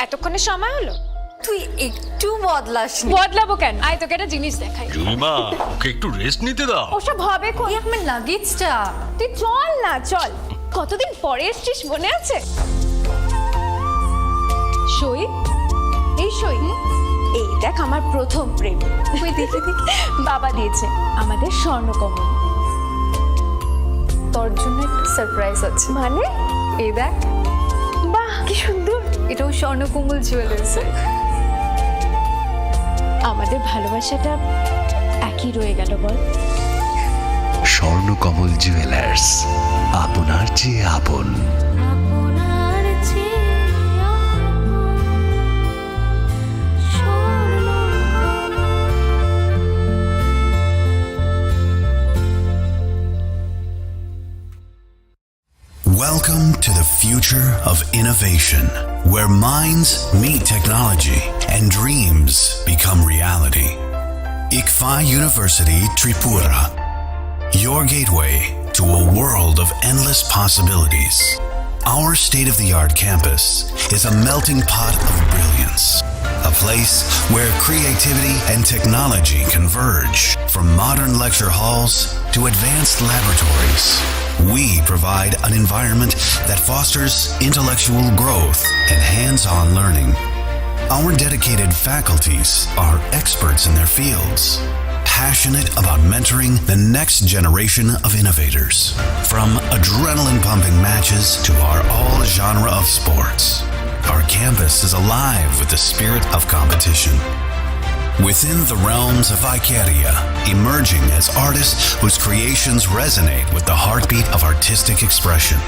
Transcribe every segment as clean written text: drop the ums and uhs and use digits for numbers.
এতক্ষণে সময় হলো? তুই একটু বদলাসনি। বদলাবো কেন? আয় তোকে একটা জিনিস দেখাই। জুইমা, ওকে একটু রেস্ট নিতে দাও। ওসব হবে কোন? এই আমার লাগেজটা। তুই চল না, চল। কতদিন পরে এসছিস, মনে আছে? সই, এই সই, এই দেখ আমার প্রথম প্রেম। তুই দেখে দেখে বাবা দিয়েছে, আমাদের স্বর্ণকমল। তোর জন্য একটা সারপ্রাইজ আছে। মানে? এই দেখ, বাহ কি সুন্দর। এটাও স্বর্ণকমল জুয়েলার্সের। আমাদের ভালোবাসাটা একই রয়ে গেল বল। স্বর্ণকমল জুয়েলার্স, আপনার চেয়ে আপন। Welcome to the future of innovation, where minds meet technology and dreams become reality. ICFA University Tripura, your gateway to a world of endless possibilities. Our state-of-the-art campus is a melting pot of brilliance, a place where creativity and technology converge. From modern lecture halls to advanced laboratories, we provide an environment that fosters intellectual growth and hands-on learning. Our dedicated faculties are experts in their fields, passionate about mentoring the next generation of innovators. From adrenaline-pumping matches to our all-genre of sports, our campus is alive with the spirit of competition. Within the realms of Icaria, emerging as artists whose creations resonate with the heartbeat of artistic expression.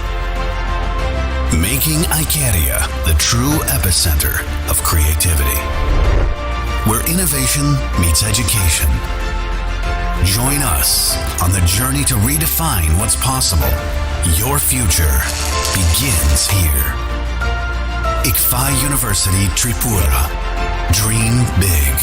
Making Icaria the true epicenter of creativity, where innovation meets education. Join us on the journey to redefine what's possible. Your future begins here. ICFA University Tripura. Dream big.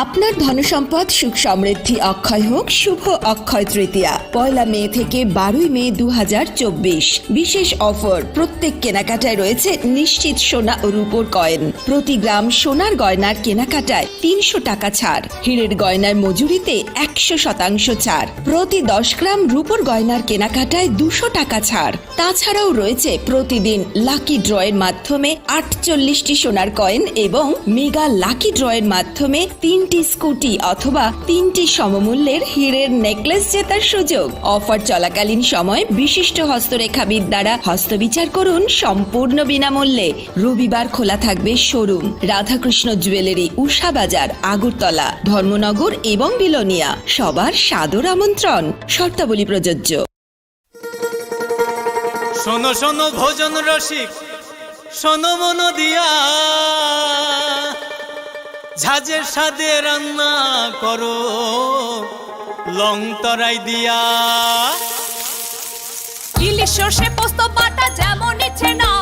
আপনার ধনসম্পদ সুখ সমৃদ্ধি অক্ষয় হোক। শুভ অক্ষয় তৃতীয়া 1 মে থেকে 12 মে 2024। বিশেষ offer, প্রত্যেক কেনাকাটায় রয়েছে নিশ্চিত সোনা ও রূপোর কয়েন। প্রতি গ্রাম সোনার গয়নার কেনাকাটায় 300 টাকা ছাড়। হীরের গয়নার মজুরিতে 100% ছাড়। প্রতি 10 গ্রাম রূপোর গয়নার কেনাকাটায় 200 টাকা ছাড়। তাছাড়াও রয়েছে প্রতিদিন লাকি ড্রয়ের মাধ্যমে 48টি সোনার কয়েন এবং মেগা লাকি ড্রয়ের মাধ্যমে 3টি স্কুটি অথবা 3টি সমমূল্যের হীরের নেকলেস জেতার সুযোগ। অফার চলাকালীন সময় বিশিষ্ট হস্তরেখাবিদ দ্বারা হস্তবিচার করুন সম্পূর্ণ বিনামূল্যে। রবিবার খোলা থাকবে শোরুম। রাধাকৃষ্ণ জুয়েলারি, উষা বাজার, আগরতলা, ধর্মনগর এবং বিলোনিয়া। সবার সাদর আমন্ত্রণ। শর্তাবলী প্রযোজ্য। শোনো শোনো ভোজন রসিক, শোনো মন দিয়া, ঝাঁঝের স্বাদে রান্না করো লং তরাই দিয়া। ইলিশ সর্ষে পোস্ত বাটা যেমন ইচ্ছে নাও,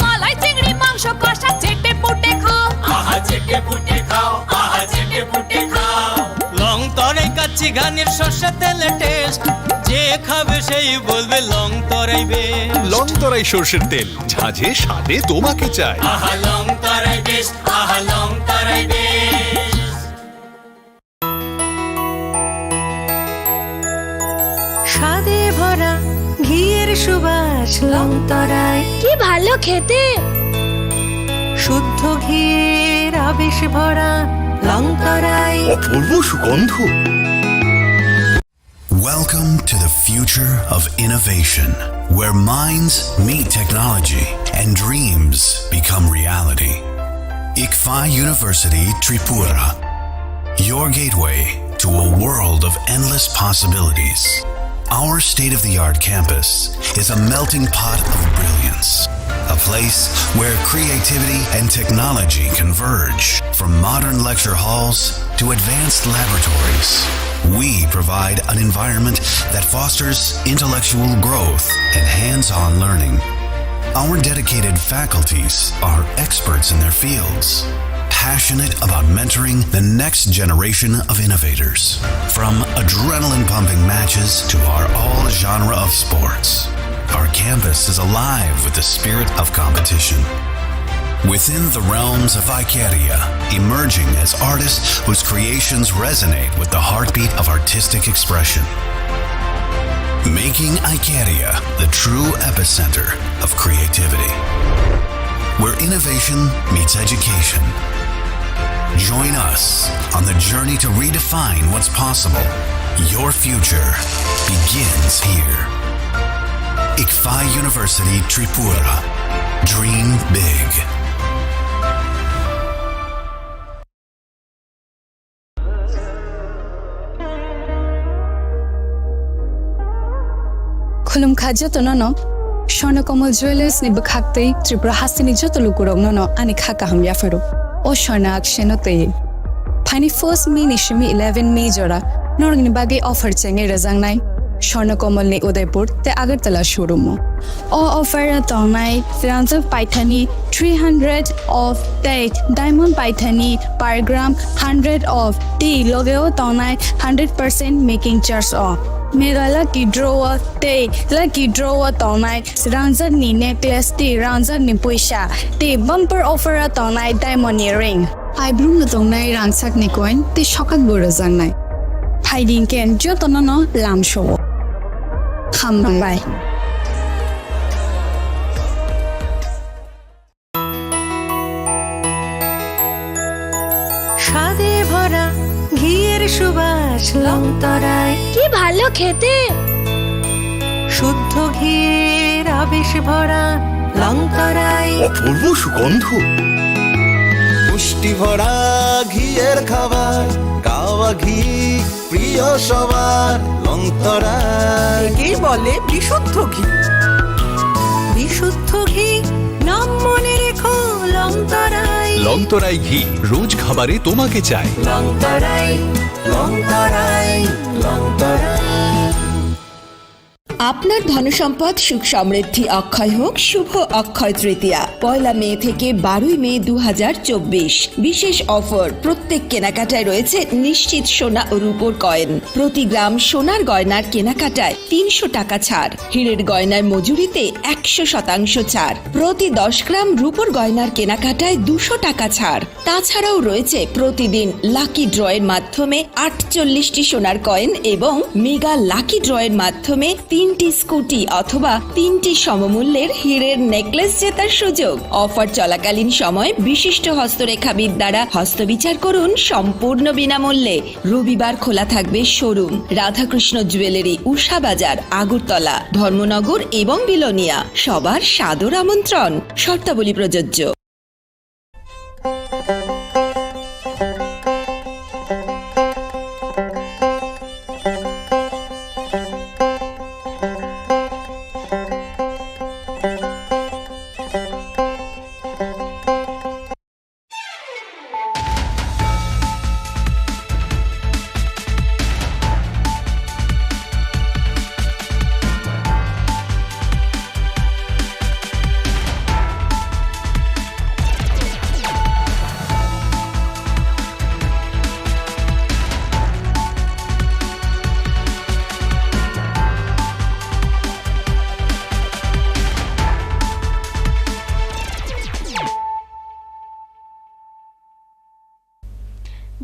মালাই চিংড়ি মাংস কষা চেটে পুটে খাও। আহা চেটে পুটে খাও, আহা চেটে পুটে খাও। লং তরাই কাচ্চি ঘানির সর্ষে তেলে টেস্ট, যে খাবে সেই বলবে লং তরাই বেশ। লং তরাই সর্ষের তেল, ঝাঁঝে স্বাদে তোমাকে চাই। আহা লং তরাই বেশ, আহা লং তরাই বেশ। স্বাদে ভরা ঘিয়ের সুবাস লং তরাই, কি ভালো খেতে। শুদ্ধ ঘিয়ের আবেশ ভরা লং তরাই, অপূর্ব সুগন্ধ। Welcome to the future of innovation, where minds meet technology and dreams become reality. ICFA University Tripura, your gateway to a world of endless possibilities. Our state-of-the-art campus is a melting pot of brilliance, a place where creativity and technology converge. From modern lecture halls to advanced laboratories, we provide an environment that fosters intellectual growth and hands-on learning. Our dedicated faculties are experts in their fields, passionate about mentoring the next generation of innovators. From adrenaline-pumping matches to our all-genre of sports, our campus is alive with the spirit of competition. Within the realms of Ikeria, emerging as artists whose creations resonate with the heartbeat of artistic expression. Making Ikeria the true epicenter of creativity, where innovation meets education. Join us on the journey to redefine what's possible. Your future begins here. ICFI University Tripura. Dream big. Khulum khaja no Swarnakomal Jewelers ni bakhaktei Tripura hasini jotolu kurong no ani khaka hamya fero. O Swarna akshenote. Pani first May ni shimi 11 May jora norgini bagi offer chenge razang nai. Swarnakomal ni Udaipur te Agartala showroom mo. O offer tonai Ranza Paithani 300 of the diamond Paithani per gram 100 of the logeo tonai 100% making charge off. Mega lucky draw tonai Ranza ni necklace ti Ranza ni puisha ti bumper offer tonai diamond earring. I bloom the tonai ransak ni coin ti shokak burazang nai. Hiding ken jotono lam show. Come by. স্বাদে ভরা ঘিয়ের সুবাস লংতরায় কি ভালো খেতে শুদ্ধ ঘিয়ের আবেশ ভরা লংতরায় অপূর্ব সুগন্ধ। পুষ্টি ভরা ঘিয়ের খাবার কাওয়া ঘি প্রিয় সবার লংতরায় কি বলে বিশুদ্ধ ঘি বিশুদ্ধ ঘি নাম মনে রেখো লংতরায় লংতরাই ঘি রোজ খাবারে তোমাকে চাই। লংতরায় লংতরায় লংতরায়। আপনার ধনসম্পদ সুখ সমৃদ্ধি অক্ষয় হোক শুভ অক্ষয় তৃতীয়া 1 মে থেকে 12 মে 2024 বিশেষ অফার প্রত্যেক কেনাকাটায় রয়েছে নিশ্চিত সোনা ও রূপোর কয়েন প্রতি গ্রাম সোনার গয়নার কেনাকাটায় 300 টাকা ছাড় হীরের গয়নার মজুরিতে 100% ছাড় প্রতি 10 গ্রাম রূপোর গয়নার কেনাকাটায় 200 টাকা ছাড় তাছাড়াও রয়েছে প্রতিদিন লাকি ড্রয়ের মাধ্যমে 48টি সোনার কয়েন এবং মেগা লাকি ড্রয়ের মাধ্যমে 3টি স্কুটি অথবা 3টি সমমূল্যের হীরের নেকলেস জেতার সুযোগ অফার চলাকালীন সময় বিশিষ্ট হস্তরেখাবিদ দ্বারা হস্তবিচার করুন সম্পূর্ণ বিনামূল্যে রবিবার খোলা থাকবে শোরুম রাধাকৃষ্ণ জুয়েলারি উষা বাজার আগরতলা ধর্মনগর এবং বিলোনিয়া সবার সাদর আমন্ত্রণ শর্তাবলী প্রযোজ্য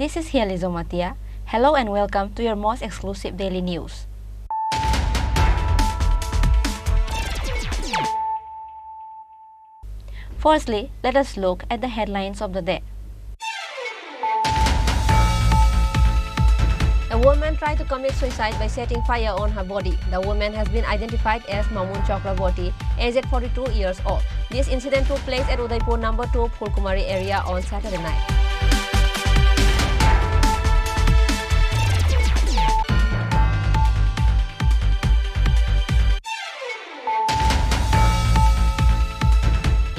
This is Hializo Matia. Hello and welcome to your most exclusive daily news. Firstly, let us look at the headlines of the day. A woman tried to commit suicide by setting fire on her body. The woman has been identified as Mamun Chakraborty, aged 42 years old. This incident took place at Udaipur No. 2 Phulkumari area on Saturday night.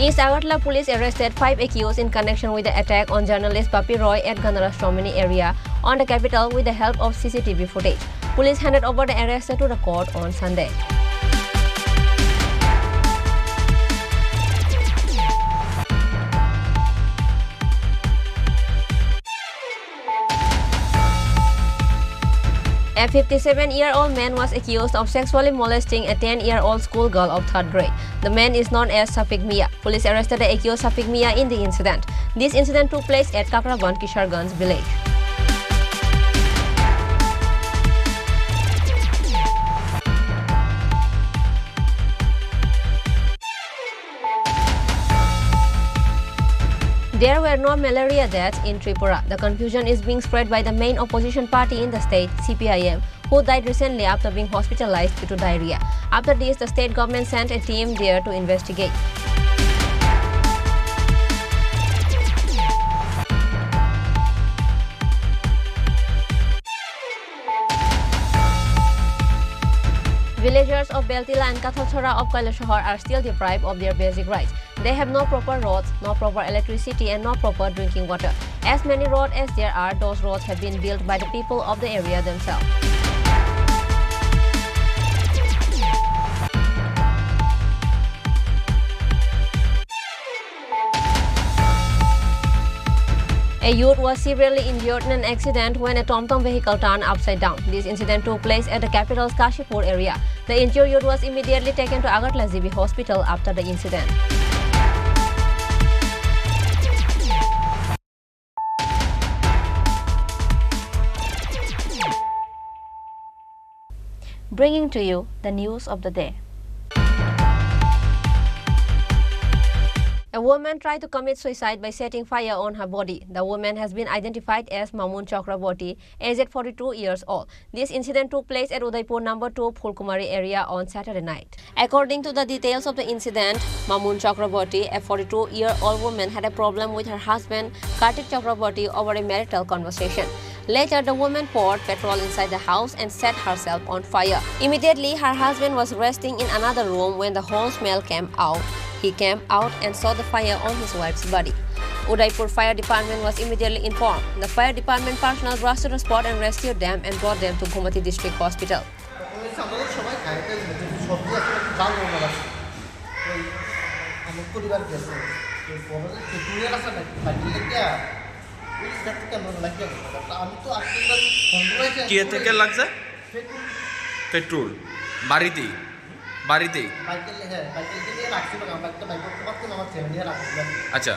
East Agartala police arrested 5 accused in connection with the attack on journalist Papi Roy at Ganarastomini area on the capital with the help of CCTV footage. Police handed over the arrested to the court on Sunday. A 57-year-old man was accused of sexually molesting a 10-year-old schoolgirl of 3rd grade. The man is known as Safik Mia. Police arrested the accused Safik Mia in the incident. This incident took place at Kakragan, Kisharganj village. There were no malaria deaths in Tripura. The confusion is being spread by the main opposition party in the state, CPIM, who died recently after being hospitalized due to diarrhea. After this, the state government sent a team there to investigate. Villagers of Beltila and Kathalchora of Kailasahar are still deprived of their basic rights. They have no proper roads, no proper electricity and no proper drinking water. As many roads as there are, those roads have been built by the people of the area themselves. A youth was severely injured in an accident when a TomTom vehicle turned upside down. This incident took place at the capital's Kashipur area. The injured youth was immediately taken to Agartala GB hospital after the incident. Bringing to you the news of the day. A woman tried to commit suicide by setting fire on her body. The woman has been identified as Mamun Chakraborty, aged 42 years old. This incident took place at Udaipur No. 2 Phulkumari area on Saturday night. According to the details of the incident, Mamun Chakraborty, a 42-year-old woman, had a problem with her husband, Kartik Chakraborty, over a marital conversation. Later, the woman poured petrol inside the house and set herself on fire. Immediately, her husband was resting in another room when the whole smell came out. He came out and saw the fire on his wife's body. Udaipur Fire Department was immediately informed. The fire department personnel rushed to the spot and rescued them and brought them to Gumati District Hospital. Petrol বাড়িতেই বাড়িতেই আচ্ছা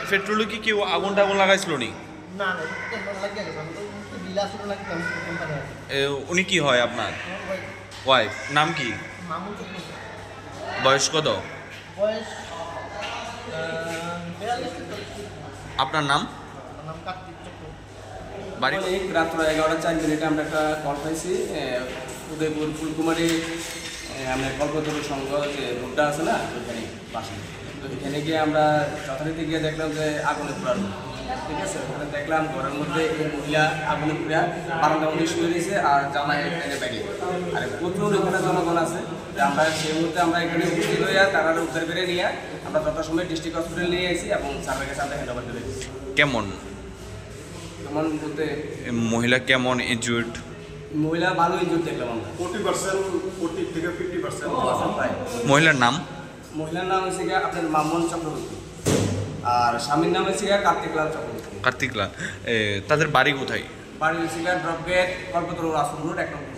পেট্রোলে কি কেউ আগুন টাগুন লাগাইছিল নি উনি কি হয় আপনার ওয়াইফ নাম কি বয়স কত আপনার নাম রাত্র 11:04 আমরা একটা কল পাইছি উদয়পুর ফুলকুমারী আমরা কল্পতরু সংঘ যে রোডটা আছে না ওইখানে পাশে তো এখানে গিয়ে আমরা যথারীতি গিয়ে দেখলাম যে আগুনে পোড়ানো ঠিক আছে ওখানে দেখলাম ঘরের মধ্যে এই মহিলা আগুনে পুড়া বারান্দার মধ্যে শুয়ে রয়েছে আর জামাই এখানে ব্যাগে আর প্রচুর এখানে জনগণ আছে আমরা সেই মুহূর্তে আমরা এখানে উপস্থিত হইয়া তারা উদ্ধার করে নিয়ে আমরা যথাসময়ে ডিস্ট্রিক্ট হসপিটাল নিয়ে আসি এবং স্যারের কাছে আমরা হ্যান্ড ওভার করে দিয়েছি কেমন মহিলা কেমন ইনজুর্ড মহিলা ভালো ইনজুর্ড দেখলাম আমরা 40% থেকে 50% মহিলার নাম হচ্ছে আপনার মামুন চক্রবর্তী আর স্বামীর নাম হচ্ছে কার্তিকলাল চক্রবর্তী কার্তিকলাল তাদের বাড়ি কোথায় বাড়ি হচ্ছে ড্রপগেট কল্পতরু রাসুল road 1 number.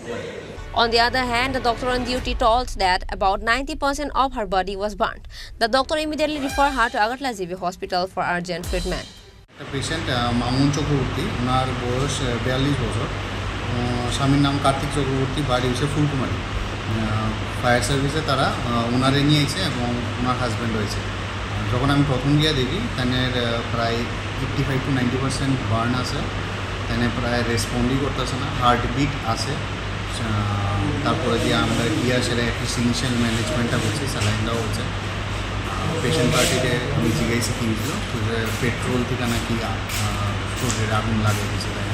On the other hand, the doctor on duty told that about 90% of her body was burnt. The doctor immediately referred her to Agartala GB hospital for urgent treatment. Patient Mamun Chakraborty ওনার বয়স 42 বছর স্বামীর নাম কার্তিক চক্রবর্তী বাড়ি হচ্ছে Phulkumari fire সার্ভিসে তারা ওনারে নিয়ে এসে এবং ওনার হাজব্যান্ড রয়েছে যখন আমি প্রথম গিয়ে দেখি তাদের প্রায় 85 to 90% বার্ন আছে তাদের প্রায় রেসপন্ডই করতেছে না হার্টবিট আছে তারপরে যে আমরা গিয়া সেটা একটি ইনিশিয়াল ম্যানেজমেন্টটা হচ্ছে স্যালাইন দেওয়া হচ্ছে পেশেন্ট পার্টিতে আমি জিজ্ঞাসা কিনছিল পেট্রোল থেকে নাকি শরীরের আগুন লাগে দিয়েছে তাই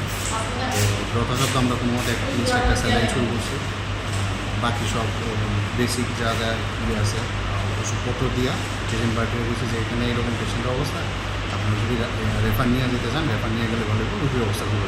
তো যথাযথ আমরা কোনো মতো একটা স্যালাইন শুরু করছি বাকি সব বেসিক যা যা ইয়ে আছে ওষুধপত্র দিয়া পেশেন্ট পার্টিতে বলছি যে এখানে এরকম পেশেন্টের অবস্থা আপনি যদি রেফার নিয়ে যেতে চান রেফার নিয়ে গেলে ভালো রুগীর অবস্থা ভালো।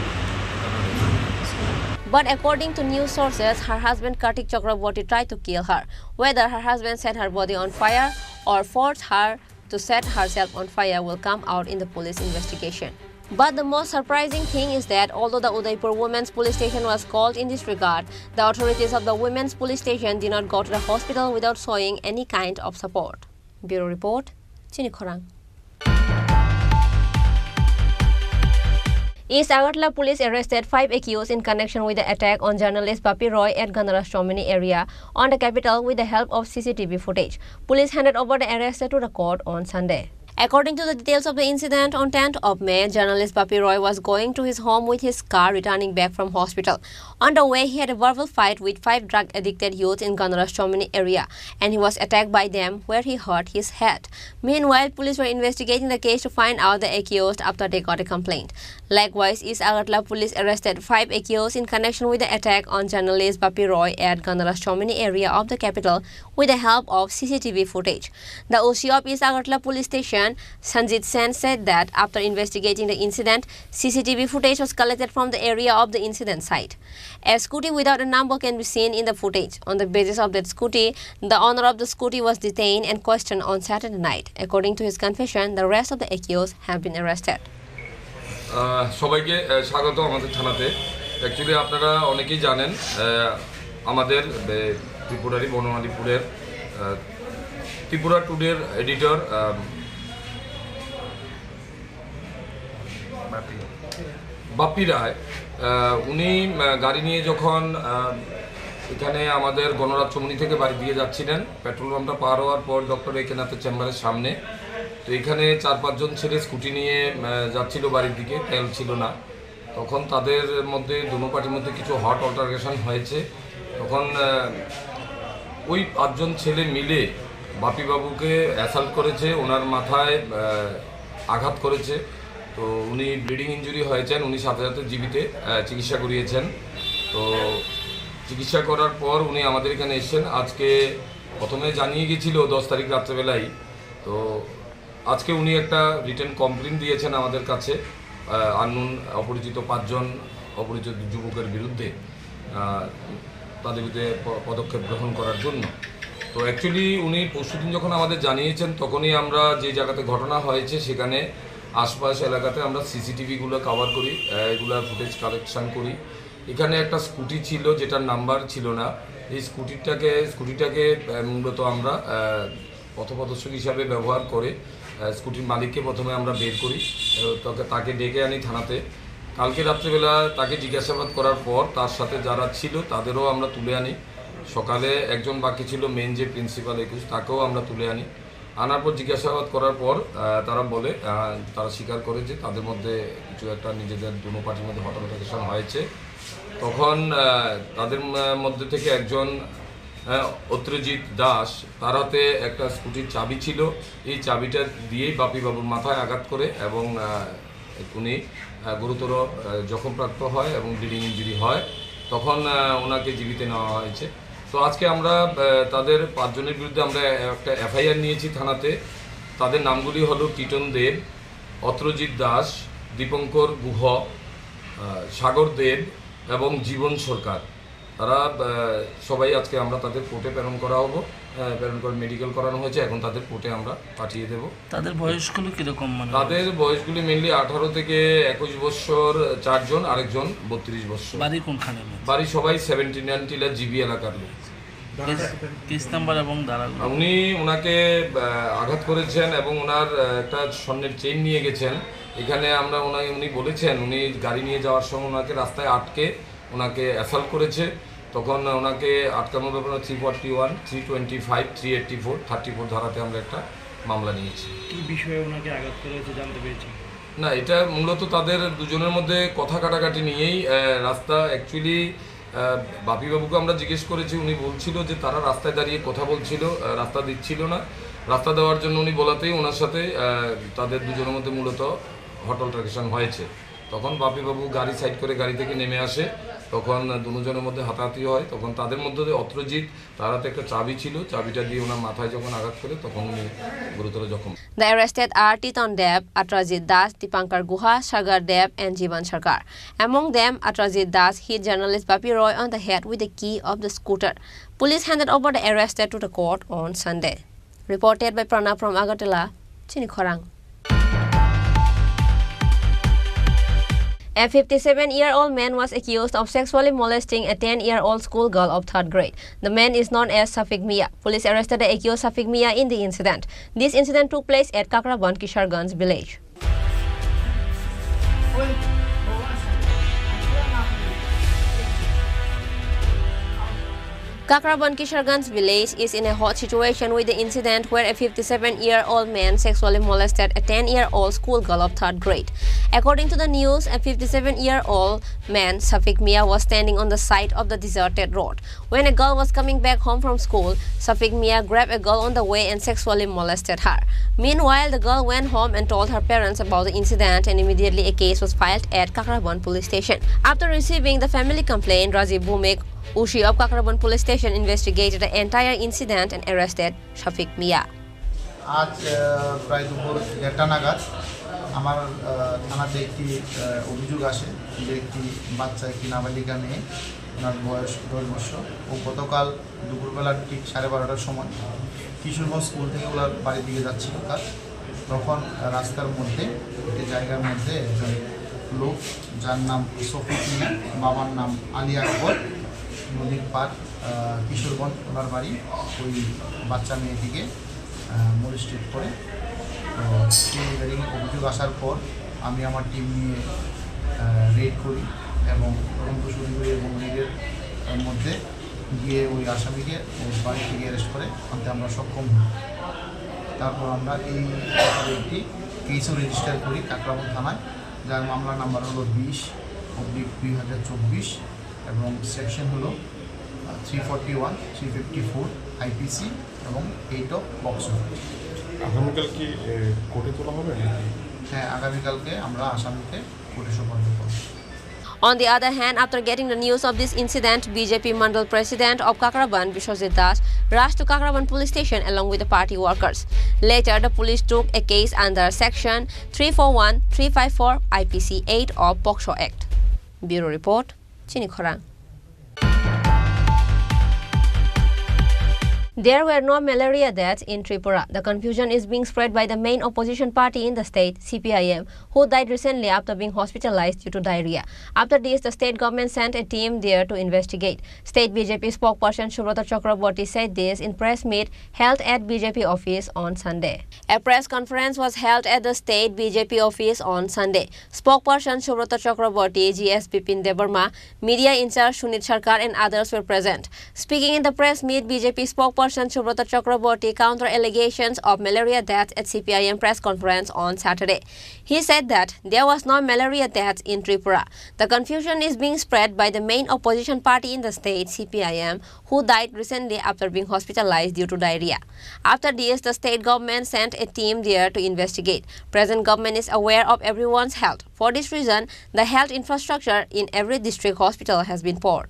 But according to news sources, her husband Kartik Chakraborty tried to kill her. Whether her husband set her body on fire or forced her to set herself on fire will come out in the police investigation. But the most surprising thing is that although the Udaipur Women's Police Station was called in this regard, the authorities of the Women's Police Station did not go to the hospital without showing any kind of support. Bureau Report, Chini Khorang. East Agartala police arrested 5 accused in connection with the attack on journalist Bapi Roy at Gandarashtomini area on the capital with the help of CCTV footage. Police handed over the arrested to the court on Sunday. According to the details of the incident, on 10th of May, journalist Bapi Roy was going to his home with his car returning back from hospital. On the way, he had a verbal fight with 5 drug-addicted youths in Gandarashtomini area, and he was attacked by them where he hurt his head. Meanwhile, police were investigating the case to find out the accused after they got a complaint. Likewise, East Agartala police arrested 5 accused in connection with the attack on journalist Bapi Roy at Gandarashtomini area of the capital with the help of CCTV footage. The OC of East Agartala police station, Sanjit Sen, said that after investigating the incident, CCTV footage was collected from the area of the incident site. A scooty without a number can be seen in the footage. On the basis of that scooty, the owner of the scooty was detained and questioned on Saturday night. According to his confession, the rest of the accused have been arrested. সবাইকে স্বাগত আমাদের থানাতে। Actually আপনারা অনেকেই জানেন আমাদের ত্রিপুরারই বনমালীপুরের Tripura টুডের editor Bappi রায়, উনি গাড়ি নিয়ে যখন এখানে আমাদের গণরাজ্যমণি থেকে বাড়ি দিয়ে যাচ্ছিলেন, পেট্রোল পাম্পটা পার হওয়ার পর ডক্টর একেনাথের চেম্বারের সামনে, তো এখানে 4-5 জন ছেলে স্কুটি নিয়ে যাচ্ছিল বাড়ির দিকে, তেল ছিল না। তখন তাদের মধ্যে দুনো পার্টির মধ্যে কিছু হট অল্টারকেশন হয়েছে। তখন ওই 5 জন ছেলে মিলে বাপি বাবুকে অ্যাসাল্ট করেছে, ওনার মাথায় আঘাত করেছে। তো উনি ব্লিডিং ইঞ্জুরি হয়েছেন, উনি সাথে সাথে জীবিতে চিকিৎসা করিয়েছেন। তো চিকিৎসা করার পর উনি আমাদের এখানে এসেছেন। আজকে প্রথমে জানিয়ে গেছিল 10 তারিখ রাত্রেবেলায়। তো আজকে উনি একটা রিটেন কমপ্লেন দিয়েছেন আমাদের কাছে আননোন অপরিচিত 5 জন অপরিচিত যুবকের বিরুদ্ধে, তাদের বিরুদ্ধে পদক্ষেপ গ্রহণ করার জন্য। তো অ্যাকচুয়ালি উনি পরশুদিন যখন আমাদের জানিয়েছেন, তখনই আমরা যে জায়গাতে ঘটনা হয়েছে সেখানে আশপাশ এলাকাতে আমরা সিসিটিভিগুলো কভার করি, এগুলো ফুটেজ কালেকশান করি। এখানে একটা স্কুটি ছিল যেটার নাম্বার ছিল না। এই স্কুটিটাকে মূলত আমরা পথপ্রদর্শক হিসাবে ব্যবহার করে স্কুটির মালিককে প্রথমে আমরা বের করি, তাকে ডেকে আনি থানাতে। কালকে রাত্রেবেলা তাকে জিজ্ঞাসাবাদ করার পর তার সাথে যারা ছিল তাদেরও আমরা তুলে আনি। সকালে একজন বাকি ছিল, মেন যে প্রিন্সিপাল 21, তাকেও আমরা তুলে আনি। আনার পর জিজ্ঞাসাবাদ করার পর তারা বলে, তারা স্বীকার করে যে তাদের মধ্যে কিছু একটা নিজেদের দুনো পার্টির মধ্যে হট অল্টারকেশন হয়েছে। তখন তাদের মধ্যে থেকে একজন অত্রজিৎ দাস, তার হাতে একটা স্কুটির চাবি ছিল, এই চাবিটা দিয়েই বাপি বাবুর মাথায় আঘাত করে এবং উনি গুরুতর জখমপ্রাপ্ত হয় এবং ব্লিডিং ইঞ্জুরি হয়। তখন ওনাকে জীবিত নেওয়া হয়েছে। তো আজকে আমরা তাদের 5 জনের বিরুদ্ধে আমরা একটা এফআইআর নিয়েছি থানাতে। তাদের নামগুলি হলো টিটন দেব, অত্রজিৎ দাস, দীপঙ্কর গুহ, সাগর দেব এবং জীবন সরকার। তারা সবাই আজকে আমরা তাদের কোর্টে প্রেরণ করা হবো, প্রেরণ করে মেডিকেল করানো হয়েছে, এখন তাদের কোর্টে আমরা পাঠিয়ে দেব। তাদের বয়সগুলো কীরকম? তাদের বয়সগুলি মেনলি 18 থেকে 21 বছর 4 জন, আরেকজন 32 বছর। বাড়ি কোনখানে? বাড়ি সবাই 79 টিলা জিবি এলাকার লোক। কেস নাম্বার এবং ধারাগুলো? উনি ওনাকে আঘাত করেছেন এবং ওনার একটা স্বর্ণের চেইন নিয়ে গেছেন। এখানে আমরা উনি বলেছেন উনি গাড়ি নিয়ে যাওয়ার সময় ওনাকে রাস্তায় আটকে ওনাকে অ্যাসাল্ট করেছে। তখন ওনাকে আটকানোর ব্যাপারে 341, 325, 384, 34 ধারাতে আমরা একটা মামলা নিয়েছি। কী বিষয়ে ওনাকে আঘাত করেছে জানতে পেরেছি? না, এটা মূলত তাদের দুজনের মধ্যে কথা কাটাকাটি নিয়েই রাস্তা। অ্যাকচুয়ালি বাপিবাবুকে আমরা জিজ্ঞেস করেছি, উনি বলছিল যে তারা রাস্তায় দাঁড়িয়ে কথা বলছিল, রাস্তা দিচ্ছিল না। রাস্তা দেওয়ার জন্য উনি বলাতেই ওনার সাথে তাদের দুজনের মধ্যে মূলত হট অল্টারকেশন হয়েছে। তখন বাপিবাবু গাড়ি সাইড করে গাড়ি থেকে নেমে আসে, তখন দুজনের মধ্যে হাতাহাতি হয়। তখন তাদের মধ্যে অত্রজিৎ, তার হাতে একটা চাবি ছিল, চাবিটা দিয়ে ওনার মাথায় যখন আঘাত করে তখন উনি গুরুতর জখম। The arrested are Titon Deb, Atrajit Das, Dipankar Guha, Sagar Deb and Jivan Sarkar. Among them, Atrajit Das hit journalist Bapi Roy on the head with the key of the scooter. Police handed over the arrested to the court on Sunday. Reported by Pranav from Agartala, Chini Khorang. A 57-year-old man was accused of sexually molesting a 10-year-old schoolgirl of 3rd grade. The man is known as Safiq Mia. Police arrested the accused Safiq Mia in the incident. This incident took place at Kakraban, Kisharganj village. Kakraban Kisharganj village is in a hot situation with the incident where a 57-year-old man sexually molested a 10-year-old schoolgirl of 3rd grade. According to the news, a 57-year-old man, Safiq Mia, was standing on the side of the deserted road. When a girl was coming back home from school, Safiq Mia grabbed a girl on the way and sexually molested her. Meanwhile, the girl went home and told her parents about the incident, and immediately a case was filed at Kakraban police station. After receiving the family complaint, Rajiv Bhumek, Ushi of Kakraban police station, investigated the entire incident and arrested Safiq Mia. আজ প্রায় দুপুর 1টা নাগাদ আমার থানাতে একটি অভিযোগ আসে যে একটি বাচ্চা, একটি নাবালিকা মেয়ে, ওনার বয়স 10 বছর, ও গতকাল দুপুরবেলা ঠিক 12:30টার সময় কিশোরগঞ্জ স্কুল থেকে ওনার বাড়ির দিকে যাচ্ছিল কাজ। তখন রাস্তার মধ্যে একটি জায়গার মধ্যে একজন লোক, যার নাম সফিক মিয়া, বাবার নাম আলী আকবর, নদীর পার কিশোরগঞ্জ ওনার বাড়ি, ওই বাচ্চা মেয়েটিকে মোলেস্টেড করে। তো সেই অভিযোগ আসার পর আমি আমার টিম নিয়ে রেড করি এবং তদন্ত শুরু করি এবং রেডের মধ্যে গিয়ে ওই আসামিকে ওই বাড়ি থেকে অ্যারেস্ট করে আনতে আমরা সক্ষম হই। তারপর আমরা এই একটি কেসও রেজিস্টার করি কাকরাবন থানায়, যার মামলা নাম্বার হলো 20/2024 এবং সেকশন হলো 341, 354 আইপিসি এবং 8 অফ পক্সো। আগামীকাল কি কোর্টে তোলা হবে নাকি? হ্যাঁ, আগামীকালকে আমরা আসামিকে কোর্টে সোপর্দ করব। On the other hand, after getting the news of this incident, BJP Mandal President of Kakraban, Bishwajit Das, rushed to Kakraban police station along with the party workers. Later, the police took a case under Section 341, 354 IPC 8 of POCSO Act. Bureau Report, Chini Khorang. There were no malaria deaths in Tripura. The confusion is being spread by the main opposition party in the state, CPIM, who died recently after being hospitalized due to diarrhea. After this, the state government sent a team there to investigate. State BJP spokesperson Subrata Chakraborty said this in press meet held at BJP office on Sunday. A press conference was held at the state BJP office on Sunday. Spokesperson Subrata Chakraborty, GS Bipin Debarma, media in charge Sunit Sarkar and others were present. Speaking in the press meet, BJP spokesperson Subrata Chakraborty countered allegations of malaria deaths at CPIM press conference on Saturday. He said that there was no malaria deaths in Tripura. The confusion is being spread by the main opposition party in the state, CPIM, who died recently after being hospitalized due to diarrhea. After this, the state government sent a team there to investigate. Present government is aware of everyone's health. For this reason, the health infrastructure in every district hospital has been poured.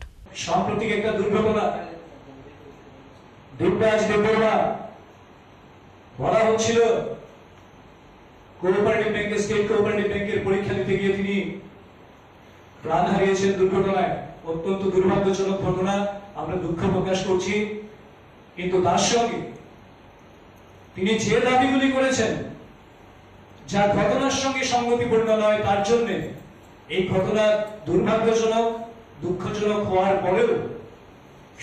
Deepraj Debbarma বলা হচ্ছিল cooperative ব্যাংকের state cooperative ব্যাংকের পরীক্ষা দিতে গিয়ে তিনি প্রাণ হারিয়েছেন দুর্ঘটনায়। অত্যন্ত দুর্ভাগ্যজনক ঘটনা, আমরা দুঃখ প্রকাশ করছি। কিন্তু তার সঙ্গে তিনি যে দাবিগুলি করেছেন, যা ঘটনার সঙ্গে সঙ্গতিপূর্ণ নয়, তার জন্য এই ঘটনা দুর্ভাগ্যজনক, দুঃখজনক হওয়ার পরেও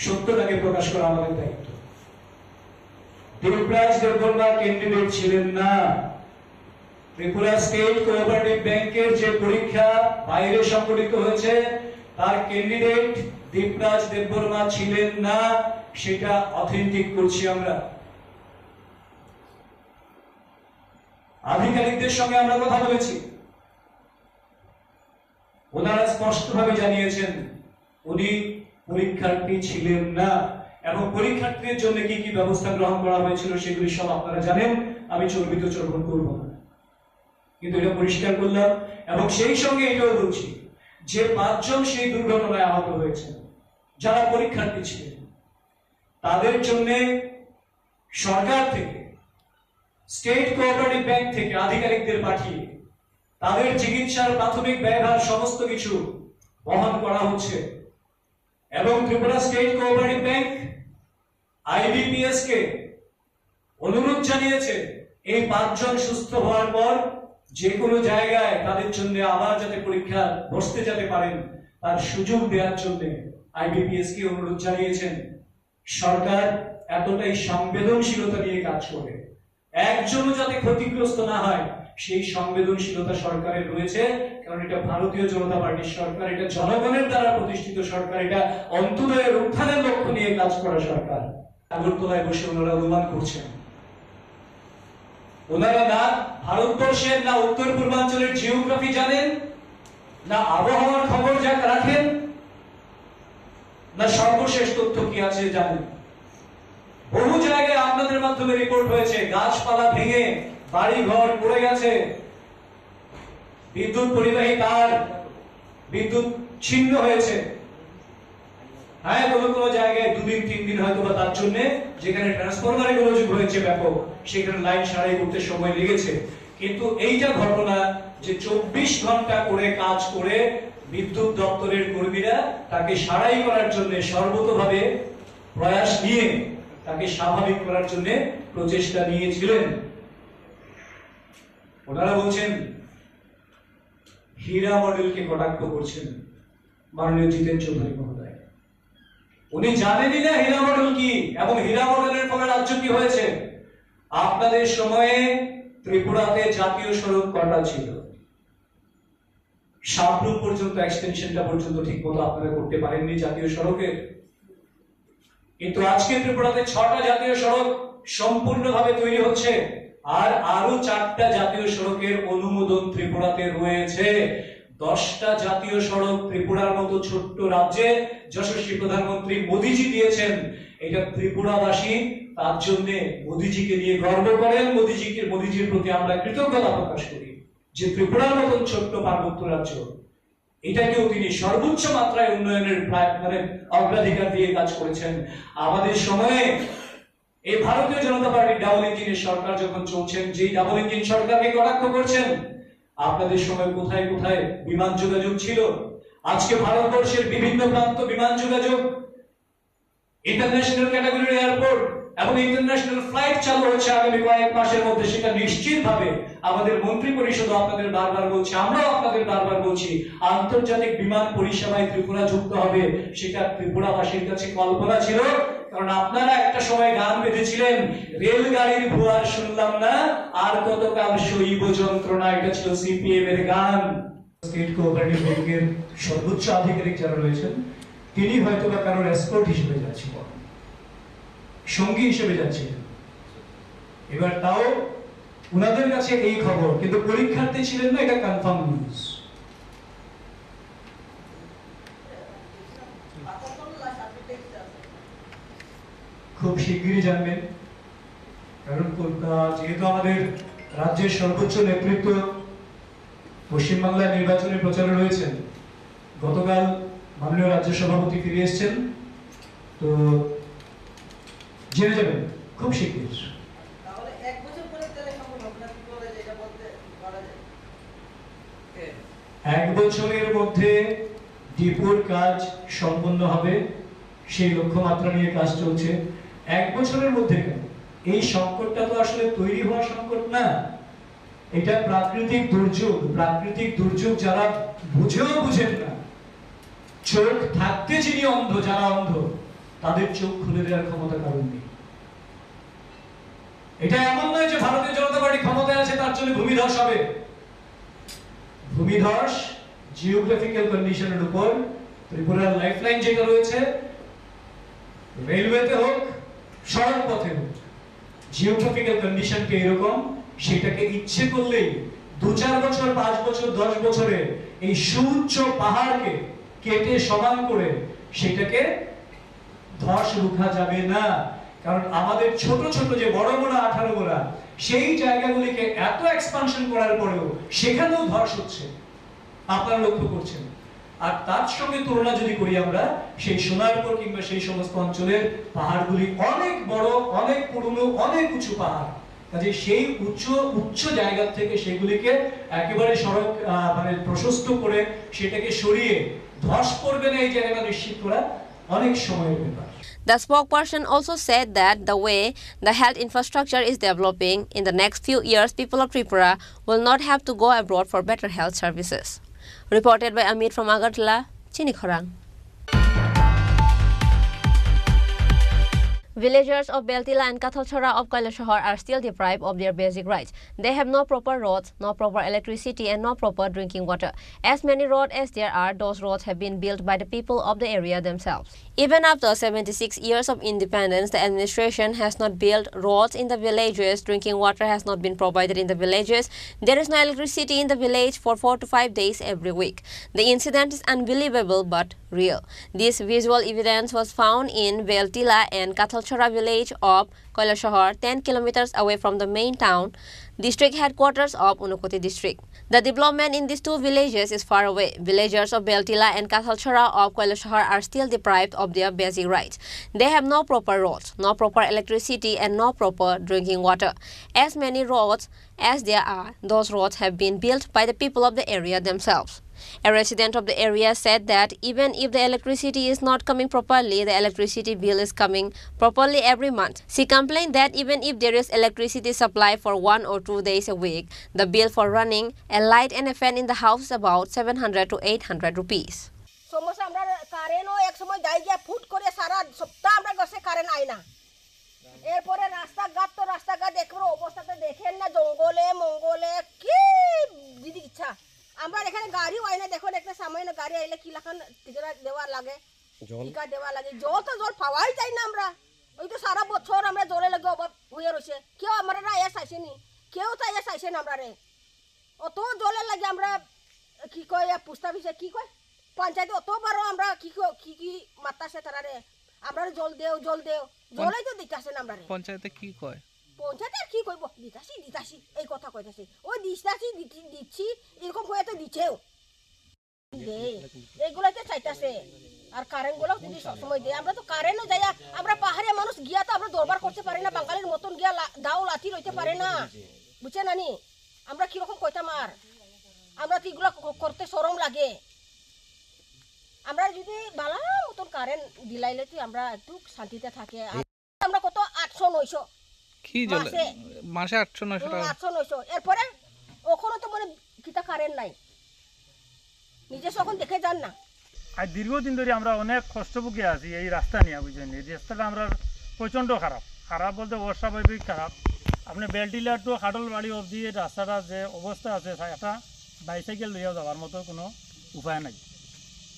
সত্যটাকে প্রকাশ করা আমাদের দায়িত্ব। দীপরাজ দেববর্মা ক্যান্ডিডেট ছিলেন না। ত্রিপুরা স্টেট কোঅপারেটিভ ব্যাংকের যে পরীক্ষা বাইরে সংগঠিত হয়েছে, তার ক্যান্ডিডেট দীপরাজ দেববর্মা ছিলেন না, সেটা অথেন্টিক করছি আমরা। আধিকারিকদের সঙ্গে আমরা কথা বলেছি, ওনারা স্পষ্টভাবে জানিয়েছেন উনি পরীক্ষার্থী ছিলেন না এবং পরীক্ষার্থীদের জন্য কি কি ব্যবস্থা গ্রহণ করা হয়েছিল সেগুলি সব আপনারা জানেন, আমি চর্বিত চর্বণ করব না। কিন্তু এটা পরিষ্কার করলাম এবং সেই সঙ্গে এটাও বলছি যে 5 জন সেই দুর্ঘটনায় আহত হয়েছেন যারা পরীক্ষার্থী ছিলেন, তাদের জন্য সরকার থেকে, স্টেট কোঅপারেটিভ ব্যাংক থেকে আধিকারিকদের পাঠিয়ে তাদের চিকিৎসার প্রাথমিক ব্যয়ভার সমস্ত কিছু বহন করা হচ্ছে। এবং Tripura state cooperative bank IBPS কে অনুরোধ জানিয়েছে এই 5 জন সুস্থ হওয়ার পর যে কোনো জায়গায় তাদের জন্য আবার যাতে পরীক্ষা বসতে যেতে পারেন তার সুযোগ দেওয়ার জন্য আইবিপিএস কে অনুরোধ জানিয়েছেন। সরকার এতটাই সংবেদনশীলতা নিয়ে কাজ করে, একজনও যাতে ক্ষতিগ্রস্ত না হয় সেই সংবেদনশীলতা সরকারের রয়েছে, কারণ এটা ভারতীয় জনতা পার্টির সরকার, এটা জনগণের দ্বারা প্রতিষ্ঠিত সরকার, এটা অন্তোদয়ের উত্থানের লক্ষ্য নিয়ে কাজ করা সরকার। আগরতলায় বসে ওনারা অনুমান করছেন, ওনারা না ভারতবর্ষের না উত্তর পূর্বাঞ্চলের জিওগ্রাফি জানেন, না আবহাওয়ার খবর যা রাখেন, না সর্বশেষ তথ্য কি আছে জানেন। বহু জায়গায় আপনাদের মাধ্যমে রিপোর্ট হয়েছে গাছপালা ভেঙে বাড়ি ঘর পড়ে গেছে, বিদ্যুৎ পরিবাহী তার বিদ্যুৎ ছিন্ন হয়েছে। হ্যাঁ, কোনো জায়গায় 2 দিন 3 দিন হয়তো বা তার জন্য যেখানে ট্রান্সফরমারে গোলযোগ হয়েছে ব্যাপক, সেখানে লাইন সারাই করতে সময় লেগেছে। কিন্তু এইটা ঘটনা যে 24 ঘন্টা করে কাজ করে বিদ্যুৎ দপ্তরের কর্মীরা তাকে সারাই করার জন্য সর্বতোভাবে প্রয়াস নিয়ে তাকে স্বাভাবিক করার জন্য প্রচেষ্টা নিয়েছিলেন। ওনারা বলছেন হীরা মডেলকে কটাক্ষ করছেন মাননীয় জিতেন চৌধুরী মহোদয়। উনি জানেনই না হীরা মডেল কি এবং হীরা মডেলের ফলে রাজ্য কি হয়েছে। আপনাদের সময়ে ত্রিপুরাতে জাতীয় সড়ক কটা ছিল? সাবরুম পর্যন্ত এক্সটেনশনটা পর্যন্ত ঠিক মতো আপনারা করতে পারেননি জাতীয় সড়কে। কিন্তু আজকে ত্রিপুরাতে 6টা জাতীয় সড়ক সম্পূর্ণভাবে তৈরি হচ্ছে, আর আরো 4টা জাতীয় সড়কের অনুমোদন ত্রিপুরাতে রয়েছে। 10টা জাতীয় সড়ক ত্রিপুরার মতো ছোট্ট রাজ্যে যশস্বী প্রধানমন্ত্রী মোদিজি দিয়েছেন। এটা ত্রিপুরাবাসী তার জন্য মোদিজিকে নিয়ে গর্ব করেন, মোদিজির প্রতি আমরা কৃতজ্ঞতা প্রকাশ করি যে ত্রিপুরার মতন ছোট্ট পার্বত্য রাজ্য এটাকেও তিনি সর্বোচ্চ মাত্রায় উন্নয়নের অগ্রাধিকার দিয়ে কাজ করেছেন। আমাদের সময়ে এই ভারতীয় জনতা পার্টির ডাবল ইঞ্জিনের সরকার যখন চলছেন, যেই ডাবল ইঞ্জিন সরকারকে কটাক্ষ করছেন, আপনাদের সময় কোথায় কোথায় বিমান যোগাযোগ ছিল? আজকে ভারতবর্ষের বিভিন্ন প্রান্ত বিমান যোগাযোগ, ইন্টারন্যাশনাল ক্যাটাগরির এয়ারপোর্ট এবং ইন্টারন্যাশনাল ফ্লাইট চালু হচ্ছে আগামী কয়েক মাসের মধ্যে। সেটা নিশ্চিতভাবে আমাদের মন্ত্রী পরিষদ আপনাদের বারবার বলছে, আমরাও আপনাদের বারবার বলছি, আন্তর্জাতিক বিমান পরিষেবায় ত্রিপুরা যুক্ত হবে। সেটা ত্রিপুরাবাসীর কাছে কল্পনা ছিল, কারণ আপনারা একটা সময় গান বেঁধেছিলেন, রেলগাড়ির ভুয়ার শুনলাম না, আর কতকাল সইব যন্ত্রণা। এটা ছিল সিপিএম এর গান। স্টেট কোঅপারেটিভ ব্যাংকের সর্বোচ্চ আধিকারিক যারা রয়েছেন, তিনি হয়তো বা কারোর এসকর্ট হিসেবে যাচ্ছিলেন, সঙ্গী হিসেবে যাচ্ছিলেন। এবার তাও উনাদের কাছে এই খবর, কিন্তু পরীক্ষার্থী ছিলেন না, এটা কনফার্ম নিউজ। খুব শিগগিরই জানবেন, কারণ যেহেতু আমাদের রাজ্যের সর্বোচ্চ নেতৃত্ব পশ্চিমবাংলায় নির্বাচনী প্রচারে রয়েছেন, গতকাল মাননীয় রাজ্য সভাপতি ফিরে এসেছেন, তো জেনে যাবেন খুব শিগগির। 1 বছরের মধ্যে ডিপোর কাজ সম্পন্ন হবে, সেই লক্ষ্যমাত্রা নিয়ে কাজ চলছে। 1 বছরের মধ্যে কেন? এই সংকটটা তো আসলে তৈরি হওয়া সংকট না, এটা প্রাকৃতিক দুর্যোগ। প্রাকৃতিক দুর্যোগ যারা বুঝেও বুঝেন না, চোখ থাকতে যিনি অন্ধ, যারা অন্ধ, তাদের চোখ খুলে দেওয়ার ক্ষমতা কারণ নেই। এটা এমন নয় যে ভারতীয় জনতা পার্টি ক্ষমতায় আছে তার জন্য ভূমিধস হবে। ভূমিধস জিওগ্রাফিক্যাল কন্ডিশনের উপর ত্রিপুরার লাইফলাইন যেটা রয়েছে, রেলওয়েতে হোক সড়ক পথে হোক, জিওগ্রাফিক্যাল কন্ডিশনকে এরকম, সেটাকে ইচ্ছে করলেই 2-4 বছর 5 বছর 10 বছরে এই সুউচ্চ পাহাড়কে কেটে সমান করে সেটাকে ধস রুখা যাবে না। কারণ আমাদের ছোট ছোট যে বড় বড় 18 গোড়া, সেই জায়গাগুলিকে এত এক্সপানশন করার পরেও সেখানেও ধস হচ্ছে, আপনারা লক্ষ্য করছেন। আর তার সঙ্গে তুলনা যদি করি আমরা, সেই সোনারপুর কিংবা সেই সমস্ত অঞ্চলের পাহাড়গুলি অনেক বড়, অনেক পুরনো, অনেক উঁচু পাহাড়। কাজে সেই উচ্চ জায়গা থেকে সেগুলিকে একেবারে সড়ক প্রশস্ত করে সেটাকে সরিয়ে ধস পড়বে না এই জায়গাটা নিশ্চিত করা অনেক সময়ের ব্যাপার। The spokesperson also said that the way the health infrastructure is developing, in the next few years, people of Tripura will not have to go abroad for better health services. Reported by Amit from Agartala, Chinikhorang. Villagers of Beltila and Kathalchara of Kailasahar are still deprived of their basic rights. They have no proper roads, no proper electricity and no proper drinking water. As many roads as there are, those roads have been built by the people of the area themselves. Even after 76 years of independence, the administration has not built roads in the villages, drinking water has not been provided in the villages, there is no electricity in the village for 4 to 5 days every week. The incident is unbelievable but real. This visual evidence was found in Beltila and Kathalchara village of Kailasahar, 10 kilometers away from the main town, district headquarters of Unakoti district. The development in these two villages is far away. Villagers of Beltila and Kathalchara of Kailasahar are still deprived of their basic rights. They have no proper roads, no proper electricity and no proper drinking water. As many roads as there are, those roads have been built by the people of the area themselves. A resident of the area said that even if the electricity is not coming properly, the electricity bill is coming properly every month. She complained that even if there is electricity supply for 1 or 2 days a week, the bill for running a light and a fan in the house is about 700 to 800 rupees. সমস্যা আমরা কারেন্টও এক সময় যাই গিয়ে foot করে সারা সপ্তাহ আমরা গেছে কারেন্ট আয় না। এরপরে রাস্তাঘাট দেখবো অবস্থাটা দেখেন না, জঙ্গলে মঙ্গলে কি দিদি ইচ্ছা। আমরা এখানে গাড়িও আয় না, দেখুন একটা সামান্য গাড়ি আইলে কি লাখান টিকা দেওয়া লাগে, টিকা দেওয়া লাগে। জল পাওয়াই যায় না আমরা। ওই তো সারা বছর আমরা জলে লাগে অভাব হয়ে রয়েছে। কেউ আমরা এস আসেনি, কেউ তো এস আসেন আমরা রে। অত জলের লাগে আমরা কি কয় পুস্তা বিষয় কি কয় পঞ্চায়েতে অতবারও আমরা কি মাত্রাছে তারা রে, আমরা জল দেও জলেই তো দিতেছেন আমরা রে। পঞ্চায়েতে কি কয়? পঞ্চায়েতে আর কি কইব, দিতাছি এই কথা কইতাছি, ওই দিচ্ছি এরকম হয়ে তো দিচ্ছেও এইগুলোতে চাইতাছে। আর কারেন্টগুলো যদি সবসময় দেয়, আমরা তো কারেন্টও যাই, আমরা পাহাড়ে মানুষ গিয়া তো আমরা দরবার করতে পারি না, বাঙালির মতন গিয়া দাও লাঠি লইতে পারে না, বুঝছে নানি? আমরা কিরকম কইতাম, আর আমরা তো এগুলো করতে শরম লাগে। আমরা যদি বালা মতন কারেন্ট দিলাইলে তো আমরা একটু শান্তিতে থাকে। আমরা কত 800-900 কি জলে মাসে 800-900 টাকা, 800-900। এরপরে ওখানে তো মানে কিতা কারেন্ট নাই, নিজে যখন দেখে যান না। আর দীর্ঘদিন ধরে আমরা অনেক কষ্ট ভুগে আছি এই রাস্তা নিয়ে, বুঝলেন? এই রাস্তাটা আমরা প্রচণ্ড খারাপ বলতে অস্বাভাবিক খারাপ। আপনি বেলটিলা টু খাটলবাড়ি অবধি এই রাস্তাটা যে অবস্থা আছে, একটা বাইসাইকেল লইয়া যাওয়ার মতো কোনো উপায় নাই।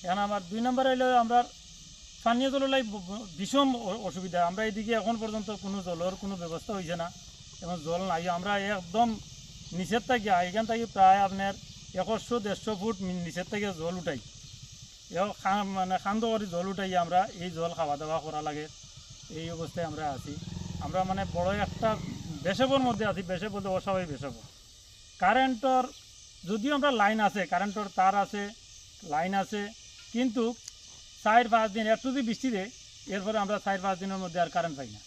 এখন আমার 2 নম্বর হইলে আমরা পানীয় জলের ভীষণ অসুবিধা। আমরা এদিকে এখন পর্যন্ত কোনো জলের কোনো ব্যবস্থা হয়েছে না, এবং জল নাই। আমরা একদম নিচের থেকে এখান থেকে প্রায় আপনার 100-150 ফুট নিচের থেকে জল উঠাই, মানে খান্দ করে জল উঠাই আমরা এই জল খাওয়া দাওয়া করা লাগে। এই অবস্থায় আমরা আছি। আমরা মানে বড় একটা বেশবর মধ্যে আছি, বেশে বলতে অস্বাভাবিক বেশবর। কারেন্টর যদিও আমরা লাইন আছে, কারেন্টর তার আছে, লাইন আছে, কিন্তু 4-5 দিন একটু যদি বৃষ্টি দেয়, এরপরে আমরা 4-5 দিনের মধ্যে আর কারেন্ট পাই না।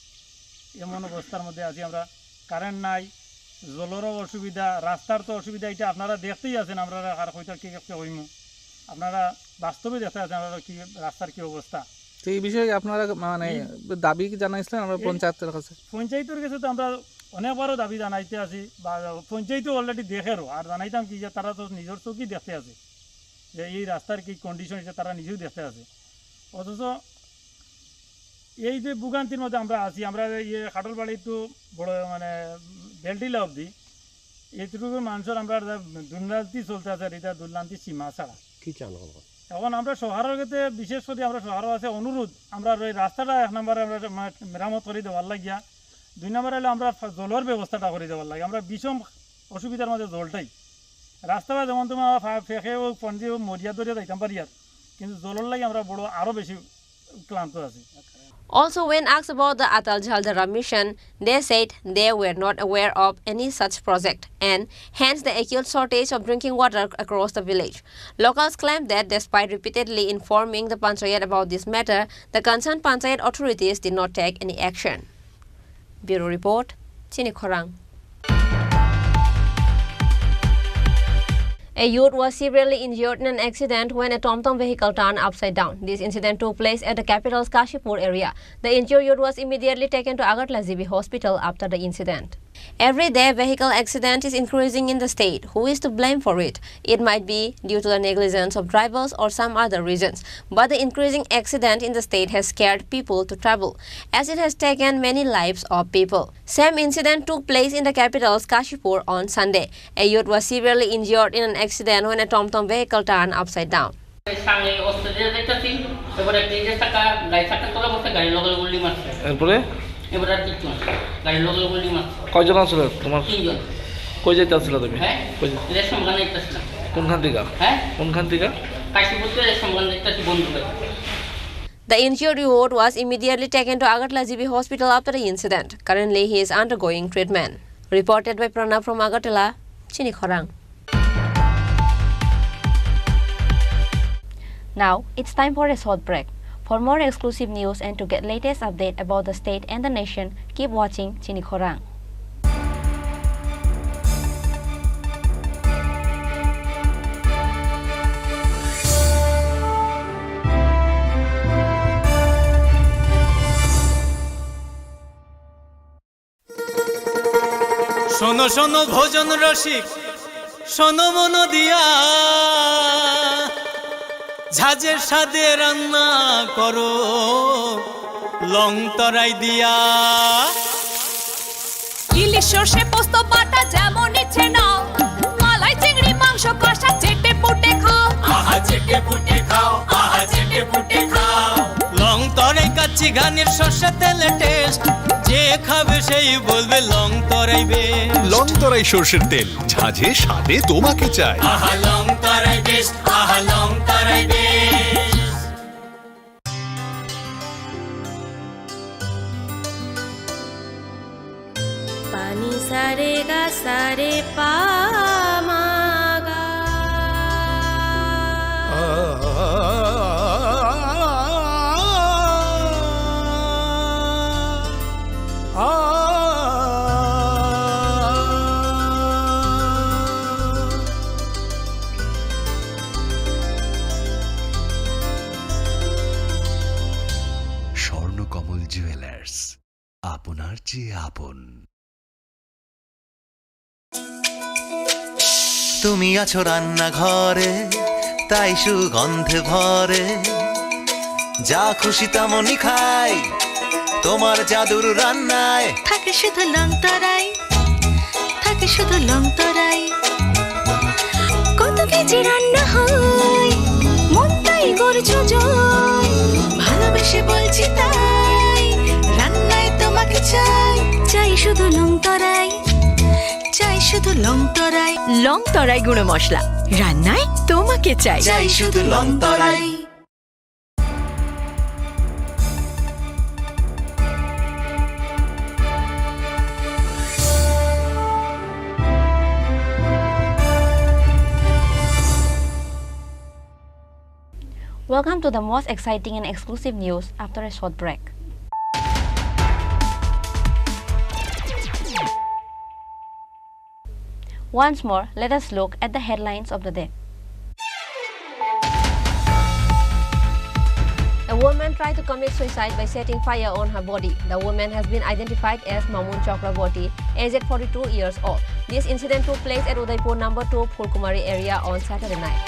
এমন অবস্থার মধ্যে আছি আমরা। কারেন্ট নাই, জলেরও অসুবিধা, রাস্তার তো অসুবিধা। এটা আপনারা দেখতেই আছেন, আমরা আর হয়তো কি হইমু, আপনারা বাস্তবে দেখতে আছেন আমরা কি রাস্তার কি অবস্থা। তো এই বিষয়ে আপনারা মানে দাবি জানাইছিলেন আমরা পঞ্চায়েতের কাছে? পঞ্চায়েতের কাছে তো আমরা অনেকবারও দাবি জানাইতে আছি, বা পঞ্চায়েতও অলরেডি দেখেরও, আর জানাইতাম কি যে তারা তো নিজের চোখই দেখতে আছে যে এই রাস্তার কি কন্ডিশন, এটা তারা নিজেও দেখতে আছে। অথচ এই যে ভোগান্তির মধ্যে আমরা আছি, আমরা ইয়ে খাটলবাড়ি তো বড় মানে বেলটিলা অবধি এইটুকু মানুষের আমরা দুর্নীতি চলতে আছে, আর এটা দুর্নীতি সীমা ছাড়া কি চান। এখন আমরা শহরের ক্ষেত্রে বিশেষ করে আমরা শহরও আছে অনুরোধ, আমরা ওই রাস্তাটা 1 নম্বরে আমরা মেরামত করে দেওয়ার লাগিয়া, 2 নম্বরে হলে আমরা জলের ব্যবস্থাটা করে দেওয়ার লাগে। আমরা ভীষণ অসুবিধার মধ্যে জলটাই, রাস্তাটা যেমন তোমার ফেঁকে ও পঞ্জি ও মরিয়া দরিয়া যাইতাম পারি, আর কিন্তু জলের লাগে আমরা বড় আরও বেশি ক্লান্ত আছি। Also, when asked about the Atal Jaldara mission, they said they were not aware of any such project, and hence the acute shortage of drinking water across the village. Locals claimed that despite repeatedly informing the Panchayat about this matter, the concerned Panchayat authorities did not take any action. Bureau Report, Chinikhorang. A youth was severely injured in an accident when a TomTom vehicle turned upside down. This incident took place at the capital's Kashipur area. The injured youth was immediately taken to Agartala GB Hospital after the incident. Every day, vehicle accident is increasing in the state. Who is to blame for it? It might be due to the negligence of drivers or some other reasons. But the increasing accident in the state has scared people to travel, as it has taken many lives of people. Same incident took place in the capital's Kashipur on Sunday. A youth was severely injured in an accident when a TomTom vehicle turned upside down. কয়জন আছিল তোমার? কই যেতে আসছিল তুমি? কোনখান থেকে? কোনখান থেকে? The injured youth was immediately taken to Agartala GB Hospital after the incident. Currently, he is undergoing treatment. Reported by Pranav from Agartala, Chinikhorang. Now, it's time for a short break. For more exclusive news and to get latest update about the state and the nation, keep watching Chinikhorang. শোনো শোনো ভোজন রসিক, শোনো মন দিয়া, ঝাঁঝের স্বাদে রান্না করো লং তরাই দিয়া। ইলিশ সর্ষে পোস্ত বাটা যেমন ইচ্ছে নাও, মালাই চিংড়ি মাংস কষা চেটে পুটে খাও, আহা চেটে পুটে খাও, আহা চেটে পুটে খাও। লং তরাই কাচ্চি ঘানির সর্ষে তেলে টেস্ট, যে খাবে সেই বলবে লং তরাই বেশ। লং তরাই সর্ষের তেল, ঝাঁঝে স্বাদে তোমাকে চাই। আহা লং তরাই বেশ, আহা লং তরাই বেশ। পানি সারে গা সারে পা মা গা। স্বর্ণকমল জুয়েলার্স, আপনার চেয়ে আপন। তুমি আছো রান্নাঘরে, তাই সুগন্ধে ভরে, যা খুশি তেমনই খাই তোমার জাদুর রান্নায়। থাকে শুধু লং তরাই, থাকে শুধু লং তরাই, কত কেজি রান্না হয় মনটাই করছো জয়। ভালোবেসে বলছি তাই, রান্নায় তোমাকে চাই, চাই শুধু লং তরাই, চাই শুধু লং তরাই। লং তরাই গুঁড়ো মশলা, রান্নায় তোমাকে চাই, চাই শুধু long Terai. Welcome to the most exciting and exclusive news after a short break. Once more, let us look at the headlines of the day. A woman tried to commit suicide by setting fire on her body. The woman has been identified as Mamun Chakraborty, aged 42 years old. This incident took place at Udaipur No. 2 Phulkumari area on Saturday night.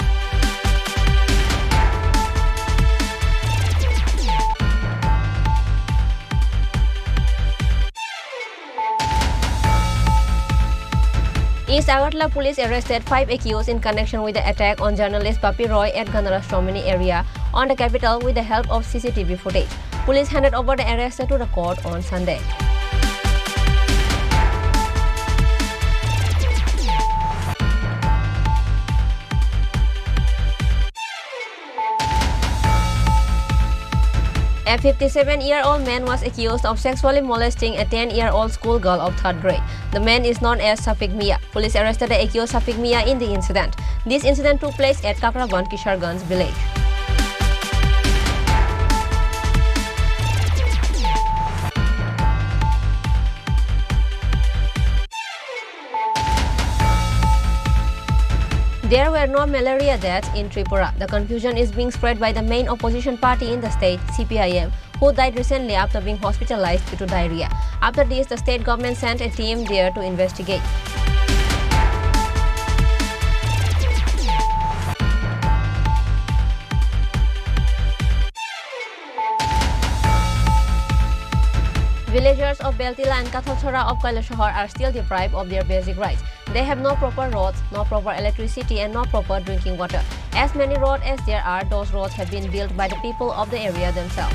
East Agartala police arrested 5 accused in connection with the attack on journalist Bapi Roy at Ganarashtomini area on the capital with the help of CCTV footage. Police handed over the arrested to the court on Sunday. A 57-year-old man was accused of sexually molesting a 10-year-old schoolgirl of 3rd grade. The man is known as Safik Mia. Police arrested the accused Safik Mia in the incident. This incident took place at Kakraban, Kisharganj village. There were no malaria deaths in Tripura. The confusion is being spread by the main opposition party in the state, CPIM, who died recently after being hospitalized due to diarrhea. After this, the state government sent a team there to investigate. Villagers of Beltila and Kathalchora of Kailasahar are still deprived of their basic rights. They have no proper roads, no proper electricity and no proper drinking water. As many roads as there are, those roads have been built by the people of the area themselves.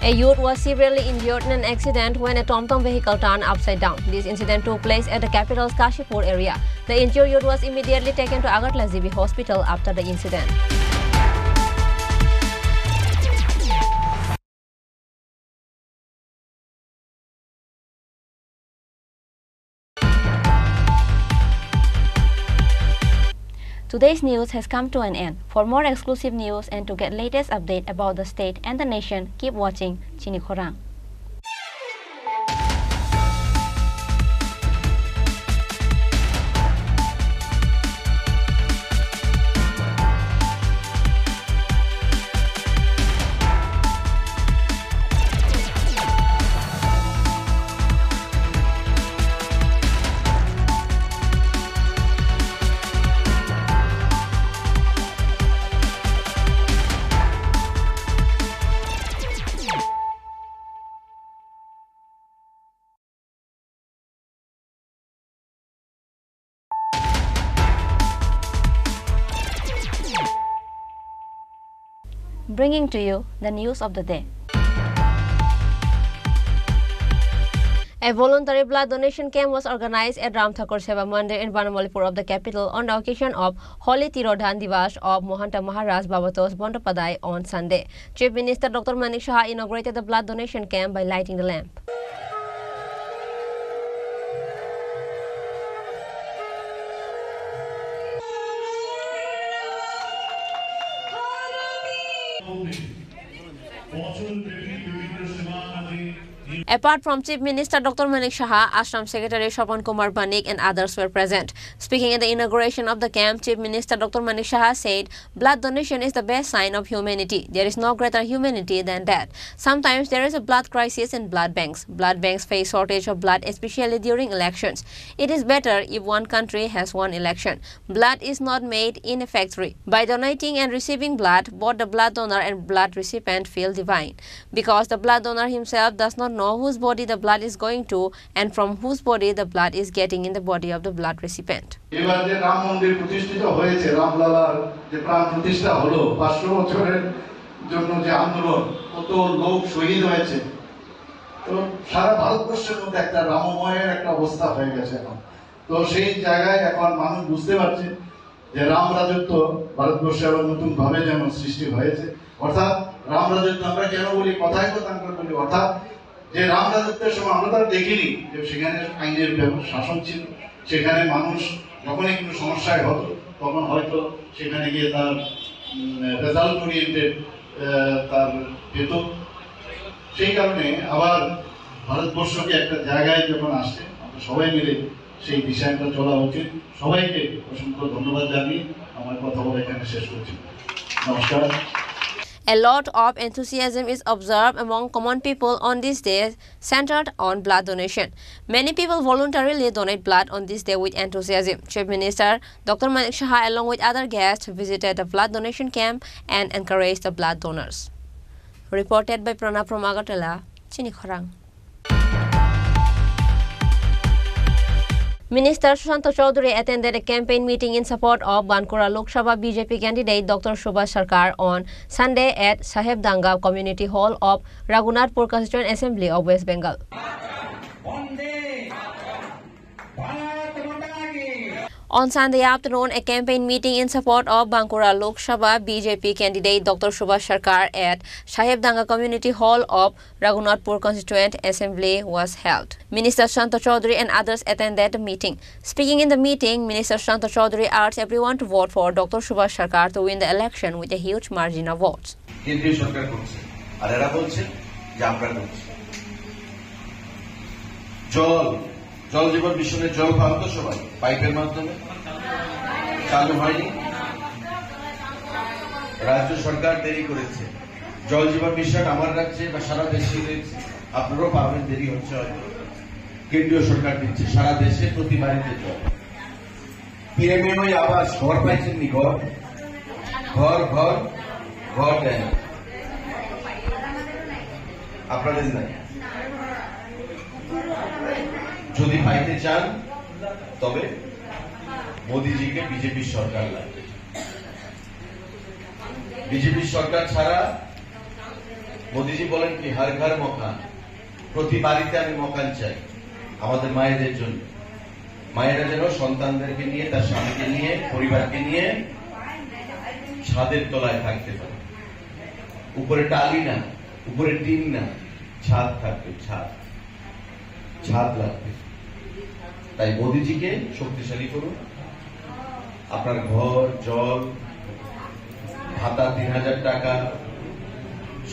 A youth was severely injured in an accident when a TomTom vehicle turned upside down. This incident took place at the capital's Kashipur area. The injured youth was immediately taken to Agartala GB Hospital after the incident. Today's news has come to an end. For more exclusive news and to get latest update about the state and the nation, keep watching Chini Khorang. Bringing to you the news of the day. A voluntary blood donation camp was organized at Ram Thakur Seva Mandir in Banamalipur of the capital on the occasion of Holy Tirodhan Divas of Mohanta Maharaj Babatos Bondopadhyay on Sunday. Chief Minister Dr. Manik Saha inaugurated the blood donation camp by lighting the lamp. Apart from Chief Minister Dr. Manik Saha, Ashram Secretary Shopan Kumar Banik and others were present. Speaking at the inauguration of the camp, Chief Minister Dr. Manik Saha said, "Blood donation is the best sign of humanity. There is no greater humanity than that. Sometimes there is a blood crisis in blood banks. Blood banks face shortage of blood, especially during elections. It is better if one country has one election. Blood is not made in a factory. By donating and receiving blood, both the blood donor and blood recipient feel divine. Because the blood donor himself does not know whose body the blood is going to and from whose body the blood is getting in the body of the blood recipient." এবার যে রাম মন্দির প্রতিষ্ঠিত হয়েছে, রামলালার যে প্রাণ প্রতিষ্ঠা হলো, 500 বছরের জন্য যে আন্দোলন, কত লোক শহীদ হয়েছে, তো সারা ভারতবর্ষের মধ্যে একটা রামময়ের একটা অবস্থা হয়ে গেছে এখন। তো সেই জায়গায় এখন মানুষ বুঝতে পারছে যে রাম রাজত্ব ভারতবর্ষে আবার নতুন ভাবে যেন সৃষ্টি হয়েছে। অর্থাৎ রাম রাজত্ব আমরা কেন বলি, কথায় কথা আমরা বলি, অর্থাৎ যে রাম রাজত্বের সময় আমরা তো দেখিনি যে সেখানে আইনের শাসন ছিল, সেখানে মানুষ যখনই কোনো সমস্যায় হতো তখন হয়তো সেখানে গিয়ে তার রেজাল্ট ওরিয়েন্টেড তার পেত। সেই কারণে আবার ভারতবর্ষকে একটা জায়গায় যখন আসছে, আমরা সবাই মিলে সেই বিষয়টা চলা উচিত। সবাইকে অসংখ্য ধন্যবাদ জানিয়ে আমার কথা বলে এখানে শেষ করছি। নমস্কার। A lot of enthusiasm is observed among common people on this day centered on blood donation. Many people voluntarily donate blood on this day with enthusiasm. Chief Minister Dr. Manik Saha along with other guests visited the blood donation camp and encouraged the blood donors. Reported by Pranab from Agartala, Chini Khorang. Minister Sushanta Chaudhary attended a campaign meeting in support of Bankura Lok Sabha BJP candidate Dr. Subhash Sarkar on Sunday at Sahebdanga Community Hall of Raghunathpur Constituent Assembly of West Bengal. On Sunday afternoon, a campaign meeting in support of Bankura Lok Sabha BJP candidate Dr. Subhash Sarkar at Sahebdanga Community Hall of Raghunathpur Constituent Assembly was held. Minister Sushanta Chaudhary and others attended the meeting. Speaking in the meeting, Minister Sushanta Chaudhary urged everyone to vote for Dr. Subhash Sarkar to win the election with a huge margin of votes. আর এরা বলছে যে আমরা করছি। জল জীবন মিশনের জল পাও তো সবাই পাইপের মাধ্যমে, চালু হয়নি। রাজ্য সরকার দেরি করেছে। জল জীবন মিশন আমার রাজ্যে বা সারা দেশে রয়েছে, আপনারাও পাবেন, দেরি হচ্ছে হয়তো। কেন্দ্রীয় সরকার দিচ্ছে সারা দেশে প্রতি বাড়িতে জল। পিএমএ আবাস ঘর পাইছেননি? ঘর ঘর ঘর ঘর দেন আপনাদের নাই। যদি পাইতে চান তবে মোদিজিকে বিজেপি সরকার লাগবে। বিজেপি সরকার ছাড়া মোদিজি বলেন কি হর ঘর মকান, প্রতি বাড়িতে আমি মকান চাই আমাদের মায়েদের জন্য। মায়েরা যেন সন্তানদেরকে নিয়ে, তার স্বামীকে নিয়ে, পরিবারকে নিয়ে ছাদের তলায় থাকতে পারে। উপরে টালি না, উপরে টিন না, ছাদ থাকবে, ছাদ লাগবে। তাই মোদিজিকে শক্তিশালী করুন। আপনার ঘর, জল, ভাতা ৩,০০০ টাকা,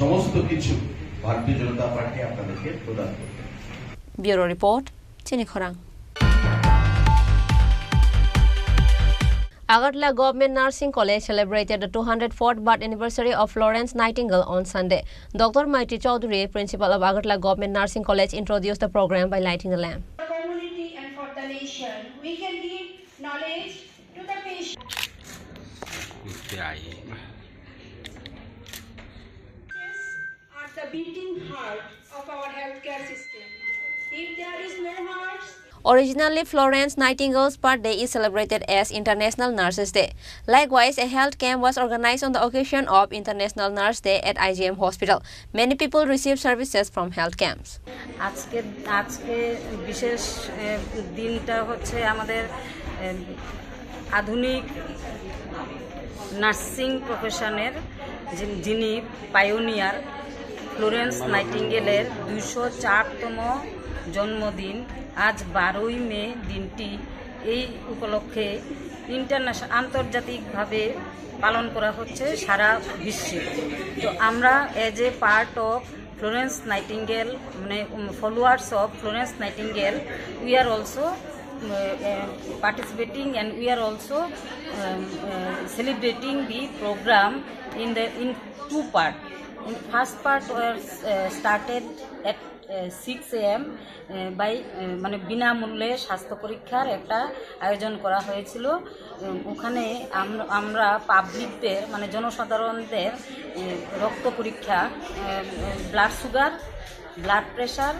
সমস্ত কিছু ভারতীয় জনতা পার্টি আপনাদেরকে প্রদান করবে। ব্যুরো রিপোর্ট, চিনি খরাং। Agartala Government Nursing College celebrated the 204th birth anniversary of Florence Nightingale on Sunday. Dr. Maiti Chaudhary, principal of Agartala Government Nursing College, introduced the program by lighting the lamp. For the community and for the nation, we can give knowledge to the patient. Are the beating heart of our healthcare system. If there is no heart, Originally, Florence Nightingale's birthday is celebrated as International Nurses Day. Likewise, a health camp was organized on the occasion of International Nurse Day at IGM Hospital. Many people received services from health camps. আজকে বিশেষ দিনটা হচ্ছে আমাদের আধুনিক nursing প্রফেশনের যিনি pioneer Florence নাইটিঙ্গেলের 204তম জন্মদিন। আজ 12ই মে দিনটি এই উপলক্ষে আন্তর্জাতিকভাবে পালন করা হচ্ছে সারা বিশ্বে। তো আমরা as a part of Florence Nightingale, মানে followers of Florence Nightingale, we are also participating and we are also celebrating the program in two parts. In first part was started at 6 AM by মানে বিনামূল্যে স্বাস্থ্য পরীক্ষার একটা আয়োজন করা হয়েছিল। ওখানে আমরা পাবলিকদের মানে জনসাধারণদের রক্ত পরীক্ষা, blood sugar, blood pressure,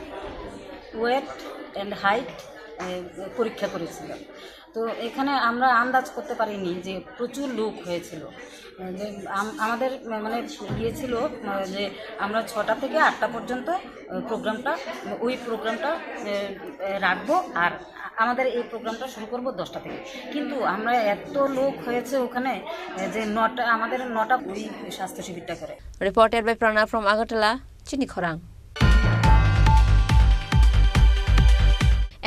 weight and height পরীক্ষা করেছিলাম। তো এখানে আমরা আন্দাজ করতে পারিনি যে প্রচুর লোক হয়েছিল। যে আমাদের মানে ইয়ে ছিল যে আমরা 6টা থেকে 8টা পর্যন্ত ওই প্রোগ্রামটা রাখবো, আর আমাদের এই প্রোগ্রামটা শুরু করব 10টা থেকে। কিন্তু আমরা এত লোক হয়েছে ওখানে যে আমাদের 9টা ওই স্বাস্থ্য শিবিরটা করে। Reported by Prana from Agartala, Chini Khorang.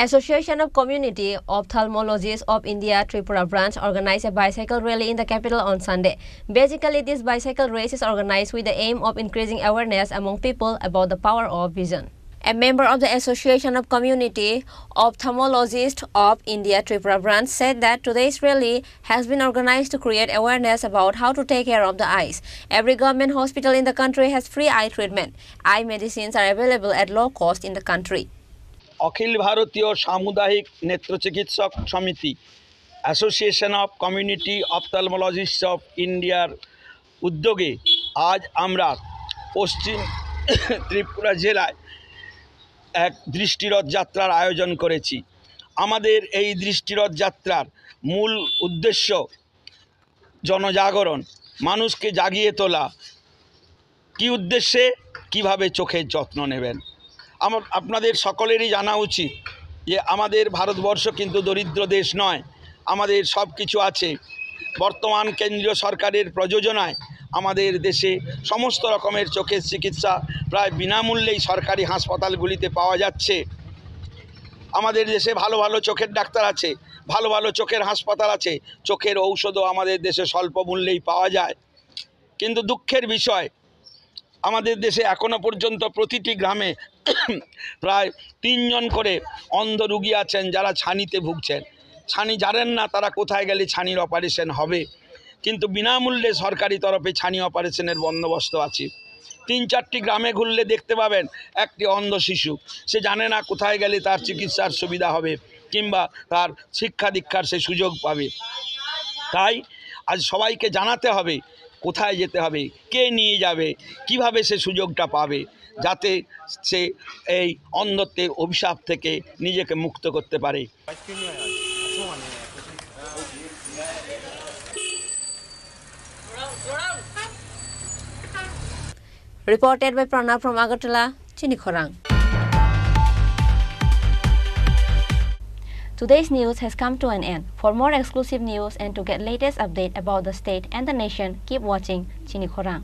Association of Community Ophthalmologists of India Tripura branch organized a bicycle rally in the capital on Sunday. Basically, this bicycle race is organized with the aim of increasing awareness among people about the power of vision. A member of the Association of Community Ophthalmologists of India Tripura branch said that today's rally has been organized to create awareness about how to take care of the eyes. Every government hospital in the country has free eye treatment. Eye medicines are available at low cost in the country. অখিল ভারতীয় সামুদায়িক নেত্র চিকিৎসক সমিতি association of community অপথ্যালমোলজিস্টস of ইন্ডিয়ার উদ্যোগে আজ আমরা পশ্চিম ত্রিপুরা জেলায় এক দৃষ্টিরথ যাত্রার আয়োজন করেছি। আমাদের এই দৃষ্টিরথ যাত্রার মূল উদ্দেশ্য জনজাগরণ, মানুষকে জাগিয়ে তোলা। কী উদ্দেশ্যে, কিভাবে চোখের যত্ন নেবেন। আপনাদের সকলেরই জানা উচিত যে আমাদের ভারতবর্ষ কিন্তু দরিদ্র দেশ নয়, আমাদের সব কিছু আছে। বর্তমান কেন্দ্রীয় সরকারের প্রযোজনায় আমাদের দেশে সমস্ত রকমের চোখের চিকিৎসা প্রায় বিনামূল্যেই সরকারি হাসপাতালগুলিতে পাওয়া যাচ্ছে। আমাদের দেশে ভালো ভালো চোখের ডাক্তার আছে, ভালো ভালো চোখের হাসপাতাল আছে, চোখের ঔষধও আমাদের দেশে স্বল্প মূল্যেই পাওয়া যায়। কিন্তু দুঃখের বিষয়, আমাদের দেশে এখনো পর্যন্ত প্রতিটি গ্রামে প্রায় 3 জন করে অন্ধ রুগী আছেন যারা ছানিতে ভুগছেন। ছানি জানেন না তারা কোথায় গেলে ছানির অপারেশন হবে, কিন্তু বিনামূল্যে সরকারি তরফে ছানি অপারেশনের বন্দোবস্ত আছে। 3-4টি গ্রামে ঘুরলে দেখতে পাবেন একটি অন্ধ শিশু, সে জানে না কোথায় গেলে তার চিকিৎসার সুবিধা হবে কিংবা তার শিক্ষা দীক্ষার সে সুযোগ পাবে। তাই আজ সবাইকে জানাতে হবে কোথায় যেতে হবে, কে নিয়ে যাবে, কিভাবে সে সুযোগটা পাবে, যাতে সে এই অন্ধত্বের অভিশাপ থেকে নিজেকে মুক্ত করতে পারে। Reported by Pranav from Agartala, Chinikhorang. Today's news has come to an end. For more exclusive news and to get latest update about the state and the nation, keep watching Chinikhorang.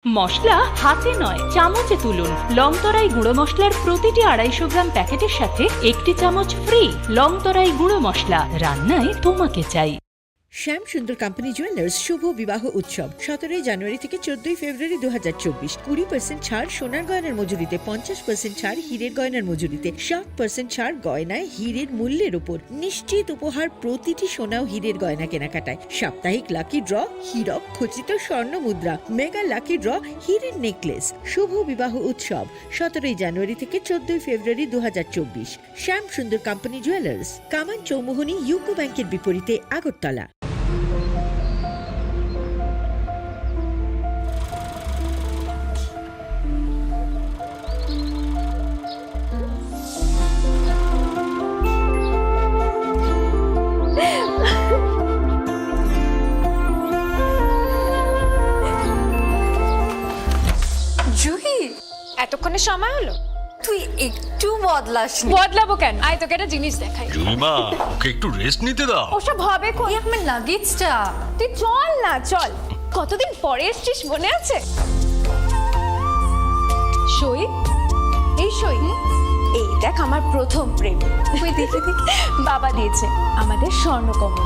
মশলা হাতে নয় চামচে তুলুন। লংতরাই গুঁড়ো মশলার প্রতিটি 250 গ্রাম প্যাকেটের সাথে 1টি চামচ ফ্রি। লংতরাই গুঁড়ো মশলা, রান্নায় তোমাকে চাই। শ্যাম সুন্দর কোম্পানি জুয়েলার্স শুভ বিবাহ উৎসব 17 জানুয়ারি থেকে 14 ফেব্রুয়ারি 2024। 20% ছাড় সোনার গয়নার মজুরিতে, 50% ছাড় হীরের গয়নার মজুরিতে, 60% ছাড় গয়নায় হীরের মূল্যের উপর, নিশ্চিত উপহার প্রতিটি সোনা ও হীরের গয়না কেনাকাটায়, সাপ্তাহিক লাকি ড্র, হীরক খচিত স্বর্ণ মুদ্রা, মেগা লাকি ড্র, হীরের নেকলেস। শুভ বিবাহ উৎসব 17 জানুয়ারি থেকে 14 ফেব্রুয়ারি 2024। শ্যাম সুন্দর কোম্পানি জুয়েলার্স, কামান চৌমুহনী ইউকো ব্যাংকের বিপরীতে, আগরতলা। জুহি, এতক্ষণে সময় হলো? তুই একটু বদলাসনি। বদলাবো কেন? আয় তোকে একটা জিনিস দেখাই। জুইমা, ওকে একটু রেস্ট নিতে দাও। ওসব হবে কই? আমার লাগেজটা। তুই চল না, চল। কতদিন পরে এসেছিস, মনে আছে? সই, এই সই, এই দেখ আমার প্রথম প্রেম। তুই দেখে দেখ, বাবা দিয়েছে আমাদের স্বর্ণকমল।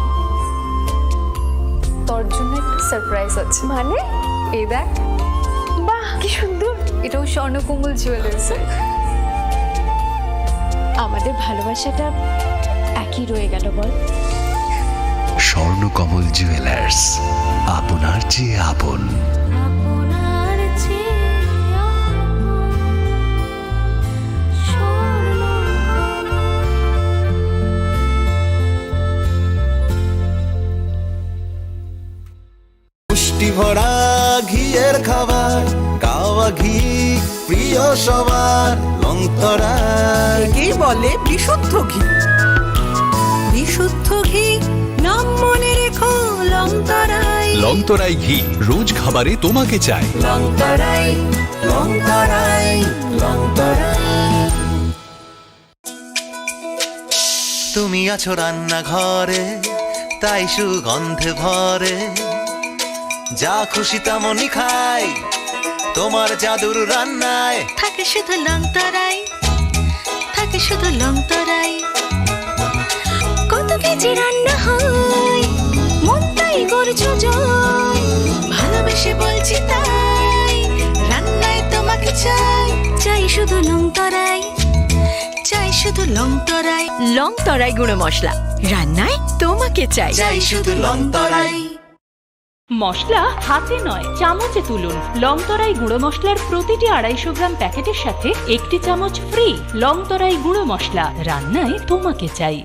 তোর জন্য একটা সারপ্রাইজ আছে। মানে? এই দেখ। বাহ, কি সুন্দর। এটাও স্বর্ণকমল জুয়েলার্সের। আমাদের ভালোবাসাটা একই রয়ে গেল, বল। স্বর্ণকমল জুয়েলার্স, আপনার চেয়ে আপন। পুষ্টি ভরা ঘিয়ের খাবার, কাওয়া ঘি প্রিয় সবার। লংতরা কি বলে বিশুদ্ধ ঘি। বিশুদ্ধ ঘি নাম মনে রেখো, লংতরাই। লংতরাই ঘি রোজ খাবারে তোমাকে চাই। লংতরাই, লংতরাই, লংতরাই। তুমি আছো রান্নাঘরে, তাই সুগন্ধে ভরে। যা খুশি তেমনই খাই, তোমার জাদুর রান্নায় থাকে শুধু লংতরাই, থাকে শুধু লংতরাই। কত কেজি রান্না হয়, মনটাই করছো জয়। ভালোবেসে বলছি তাই, রান্নায় তোমাকে চাই। চাই শুধু লংতরাই, চাই শুধু লংতরাই। লংতরাই গুঁড়ো মশলা, রান্নায় তোমাকে চাই। চাই শুধু লংতরাই। মশলা হাতে নয় চামচে তুলুন। লংতরাই গুঁড়ো মশলার প্রতিটি 250 গ্রাম প্যাকেটের সাথে 1টি চামচ ফ্রি। লংতরাই গুঁড়ো মশলা, রান্নায় তোমাকে চাই।